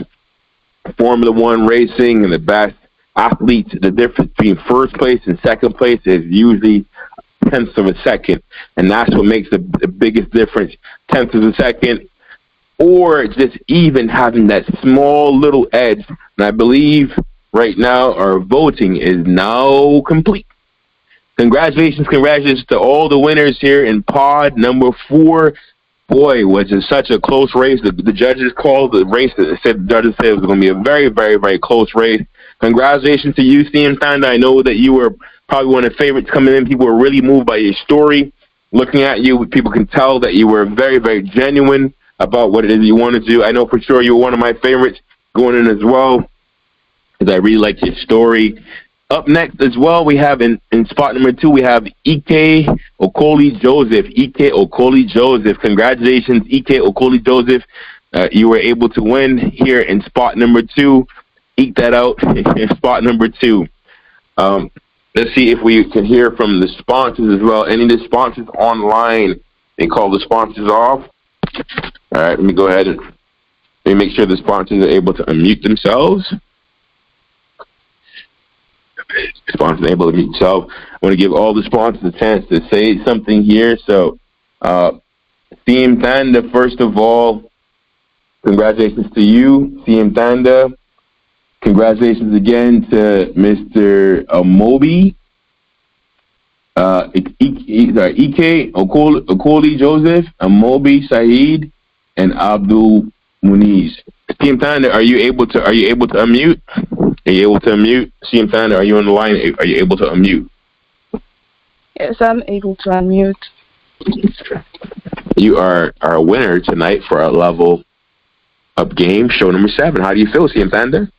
Formula One racing and the best athletes, the difference between first place and second place is usually tenths of a second, and that's what makes the biggest difference. Tenths of a second, or just even having that small little edge. And I believe right now our voting is now complete. Congratulations to all the winners here in pod number 4. Boy, was it such a close race. The judges called the race. The judges said it was going to be a very, very, very close race. Congratulations to you, CM Thunder. I know that you were probably one of the favorites coming in. People were really moved by your story. Looking at you, people can tell that you were very, very genuine about what it is you want to do. I know for sure you were one of my favorites going in as well, because I really like your story. Up next as well, we have in spot number 2, we have Ike Okoli Joseph. Ike Okoli Joseph. Congratulations, Ike Okoli Joseph. You were able to win here in spot number 2. Eke that out in spot number 2. Let's see if we can hear from the sponsors as well. Any of the sponsors online and call the sponsors off. All right, let me go ahead and make sure the sponsors are able to unmute themselves. Sponsors are able to mute themselves. I want to give all the sponsors a chance to say something here. So, CM Tanda, first of all, congratulations to you, CM Tanda. Congratulations again to Mr. Amobi, Ike Okoli Joseph, Amobi Saeed, and Abdul Muniz. CM Tanda, are you able to unmute? Are you able to unmute? CM Tanda, are you on the line? Are you able to unmute? Yes, I'm able to unmute. You are our winner tonight for our level up game, show number 7. How do you feel, CM Tanda?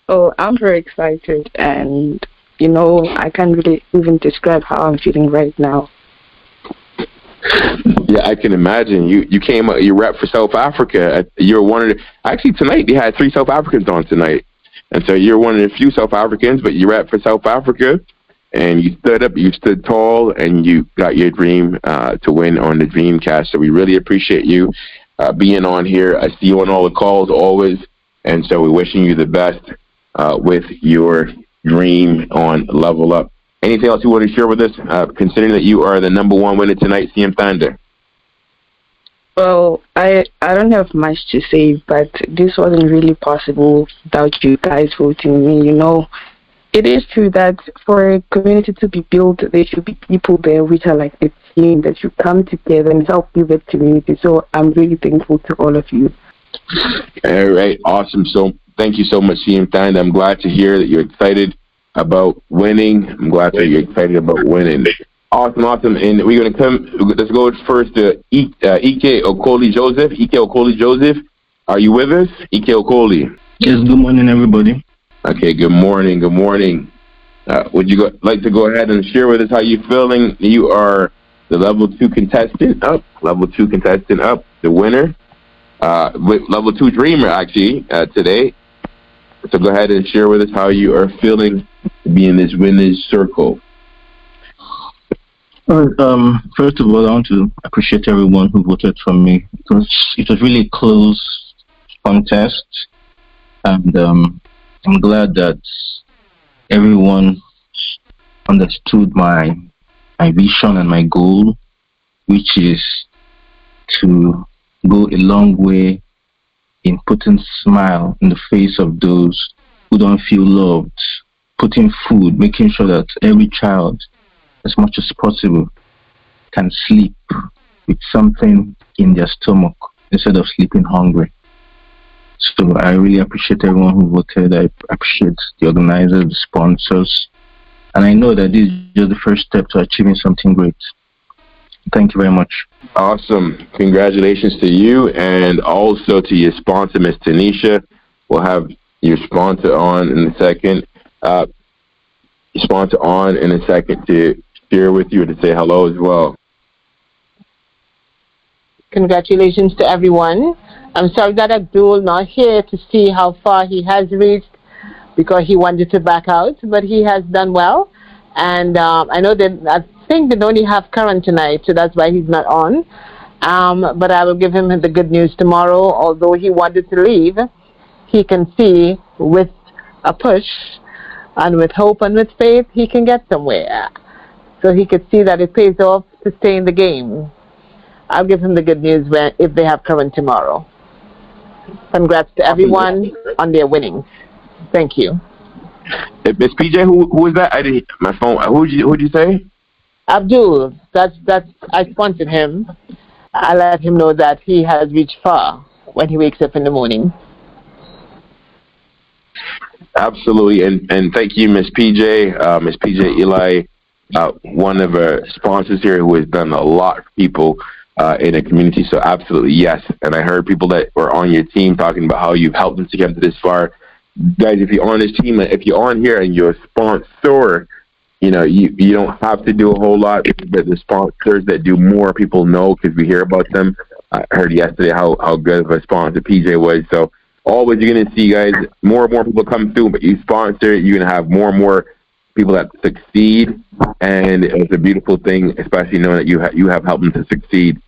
Oh, I'm very excited, and I can't really even describe how I'm feeling right now. Yeah, I can imagine. You came, you rep for South Africa. You're one of the, actually tonight they had 3 South Africans on tonight, and so you're one of the few South Africans, but you rep for South Africa, and you stood up, you stood tall, and you got your dream to win on the Dreamcast. So we really appreciate you being on here. I see you on all the calls always, and so we're wishing you the best with your dream on Level Up. Anything else you want to share with us, considering that you are the number 1 winner tonight, CM Thunder? Well, I don't have much to say, but this wasn't really possible without you guys voting me. It is true that for a community to be built, there should be people there which are like a team that should come together and help build the community. So I'm really thankful to all of you. All right, awesome. So thank you so much, CM Thunder. I'm glad to hear that you're excited about winning. I'm glad that you're excited about winning. Awesome. And we're going to let's go first to Ike Okoli Joseph. Ike Okoli Joseph, are you with us? Ike Okoli. Yes, good morning, everybody. Okay, good morning. Would you like to go ahead and share with us how you're feeling? You are the level 2 contestant up, the winner. Level 2 dreamer, actually, today. So go ahead and share with us how you are feeling to be in this winner's circle. First of all, I want to appreciate everyone who voted for me. It was really a close contest, and I'm glad that everyone understood my vision and my goal, which is to go a long way in putting smile in the face of those who don't feel loved, putting food, making sure that every child, as much as possible, can sleep with something in their stomach instead of sleeping hungry. So I really appreciate everyone who voted. I appreciate the organizers, the sponsors, and I know that this is just the first step to achieving something great. Thank you very much. Awesome. Congratulations to you, and also to your sponsor, Ms. Tanisha. We'll have your sponsor on in a second. To share with you and to say hello as well. Congratulations to everyone. I'm sorry that Abdul not here to see how far he has reached because he wanted to back out, but he has done well. And I know that I think they only have Karan tonight, so that's why he's not on. But I will give him the good news tomorrow. Although he wanted to leave, he can see with a push and with hope and with faith, he can get somewhere. So he could see that it pays off to stay in the game. I'll give him the good news if they have Karan tomorrow. Congrats to everyone on their winnings. Thank you. Miss PJ, who is that? I didn't. My phone. Who'd you say? Abdul. That's. I sponsored him. I let him know that he has reached far when he wakes up in the morning. Absolutely, and thank you, Miss PJ. Miss PJ Eli, one of our sponsors here who has done a lot for people in the community. So absolutely, yes. And I heard people that were on your team talking about how you've helped them to get to this far. Guys, if you're on this team, if you're on here and you're a sponsor, you don't have to do a whole lot, but the sponsors that do more, people know because we hear about them. I heard yesterday how good of a sponsor PJ was. So always you're going to see, guys, more and more people come through, but you sponsor, you're going to have more and more people that succeed, and it's a beautiful thing, especially knowing that you have helped them to succeed.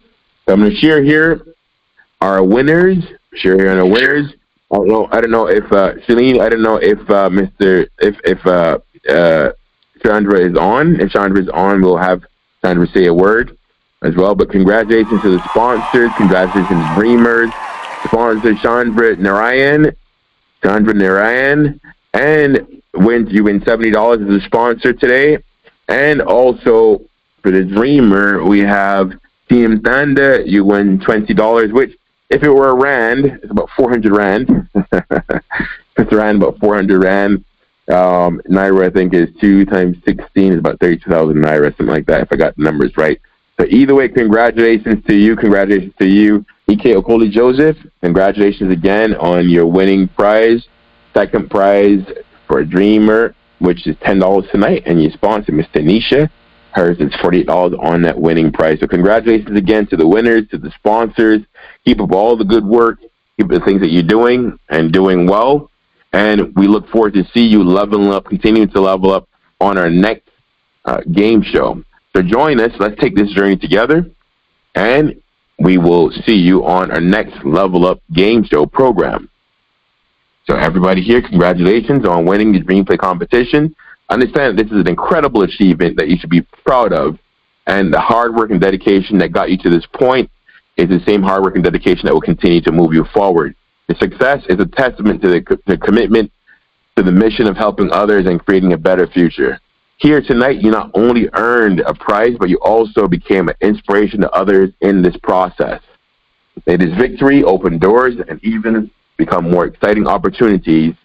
So I'm going to share here our winners. I don't know if Celine. I don't know if Chandra is on. If Chandra is on, we'll have Chandra say a word as well. But congratulations to the sponsors. Congratulations to Dreamers. Sponsor Chandra Narayan, and you win $70 as a sponsor today. And also for the Dreamer, we have Team Thanda. You win $20, which if it were a rand, it's about 400 rand. It's around about 400 rand. Naira, I think, is 2 times 16 is about 32,000 Naira, something like that, if I got the numbers right. So either way, congratulations to you. E.K. Okoli Joseph, congratulations again on your winning prize. Second prize for a Dreamer, which is $10 tonight, and your sponsor, Miss Tanisha. Hers is $48 on that winning prize. So congratulations again to the winners, to the sponsors. Keep up all the good work. Keep the things that you're doing and doing well. And we look forward to see you leveling up, continuing to level up on our next game show. So join us. Let's take this journey together. And we will see you on our next Level Up Game Show program. So everybody here, congratulations on winning the Dream Play competition. Understand this is an incredible achievement that you should be proud of. And the hard work and dedication that got you to this point is the same hard work and dedication that will continue to move you forward. The success is a testament to the commitment to the mission of helping others and creating a better future. Here tonight, you not only earned a prize, but you also became an inspiration to others in this process. May this victory open doors and even become more exciting opportunities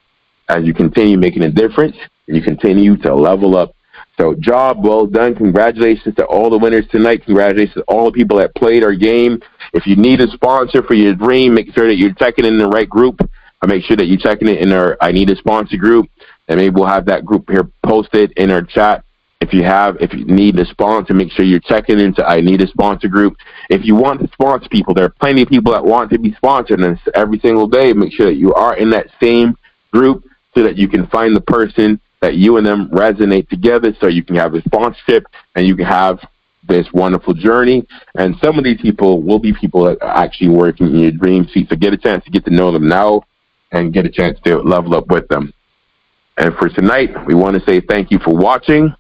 as you continue making a difference and you continue to level up. So job well done. Congratulations to all the winners tonight. Congratulations to all the people that played our game. If you need a sponsor for your dream, make sure that you're checking in the right group. Or make sure that you're checking it in our I Need a Sponsor group. And maybe we'll have that group here posted in our chat. If you need a sponsor, make sure you're checking into I Need a Sponsor group. If you want to sponsor people, there are plenty of people that want to be sponsored, and every single day, make sure that you are in that same group so that you can find the person that you and them resonate together, so you can have a sponsorship and you can have this wonderful journey. And some of these people will be people that are actually working in your dream seat, so get a chance to get to know them now and get a chance to level up with them. And for tonight, we want to say thank you for watching.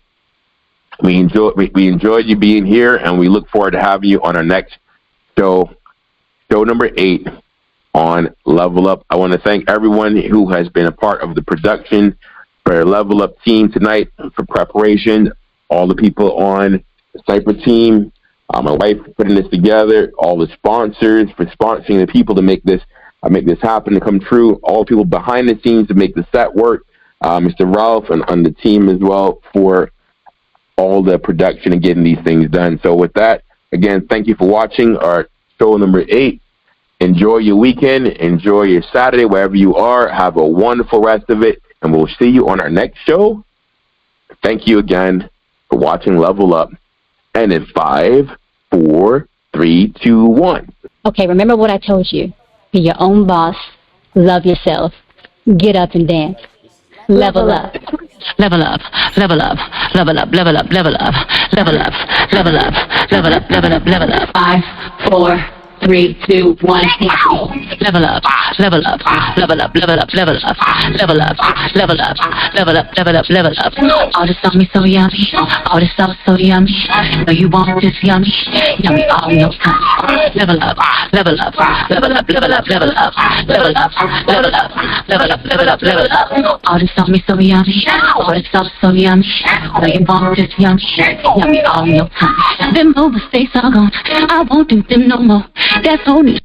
We enjoyed you being here, and we look forward to having you on our next show number 8 on Level Up. I want to thank everyone who has been a part of the production for our Level Up team tonight for preparation, all the people on the Sniper team, my wife for putting this together, all the sponsors for sponsoring the people to make this happen, to come true, all the people behind the scenes to make the set work, Mr. Ralph and on the team as well for all the production and getting these things done. So with that, again, thank you for watching our show number 8. Enjoy your weekend. Enjoy your Saturday, wherever you are. Have a wonderful rest of it, and we'll see you on our next show. Thank you again for watching Level Up. And in 5, 4, 3, 2, 1. Okay, remember what I told you. Be your own boss. Love yourself. Get up and dance. Level up. Level up. Level up. Level up. Level up. Level up. Level up. Level up. Level up. Level up. Level up. 5, 4, 3, 2, 1. Level up. Level up. Level up. Level up. Level up. Level up. Level up. Level up. Level up. Level up. All this on me so yummy. All this sauce so yummy. No, you want this yummy. Yummy all your time. Level up. Level up. Level up. Level up. Level up. Level up. Level up. Level up. Level up. Level up. All this on me so yummy. All this sauce so yummy. No, you want this yummy. Yummy all your time. Them overstays are gone. I won't do them no more. That's only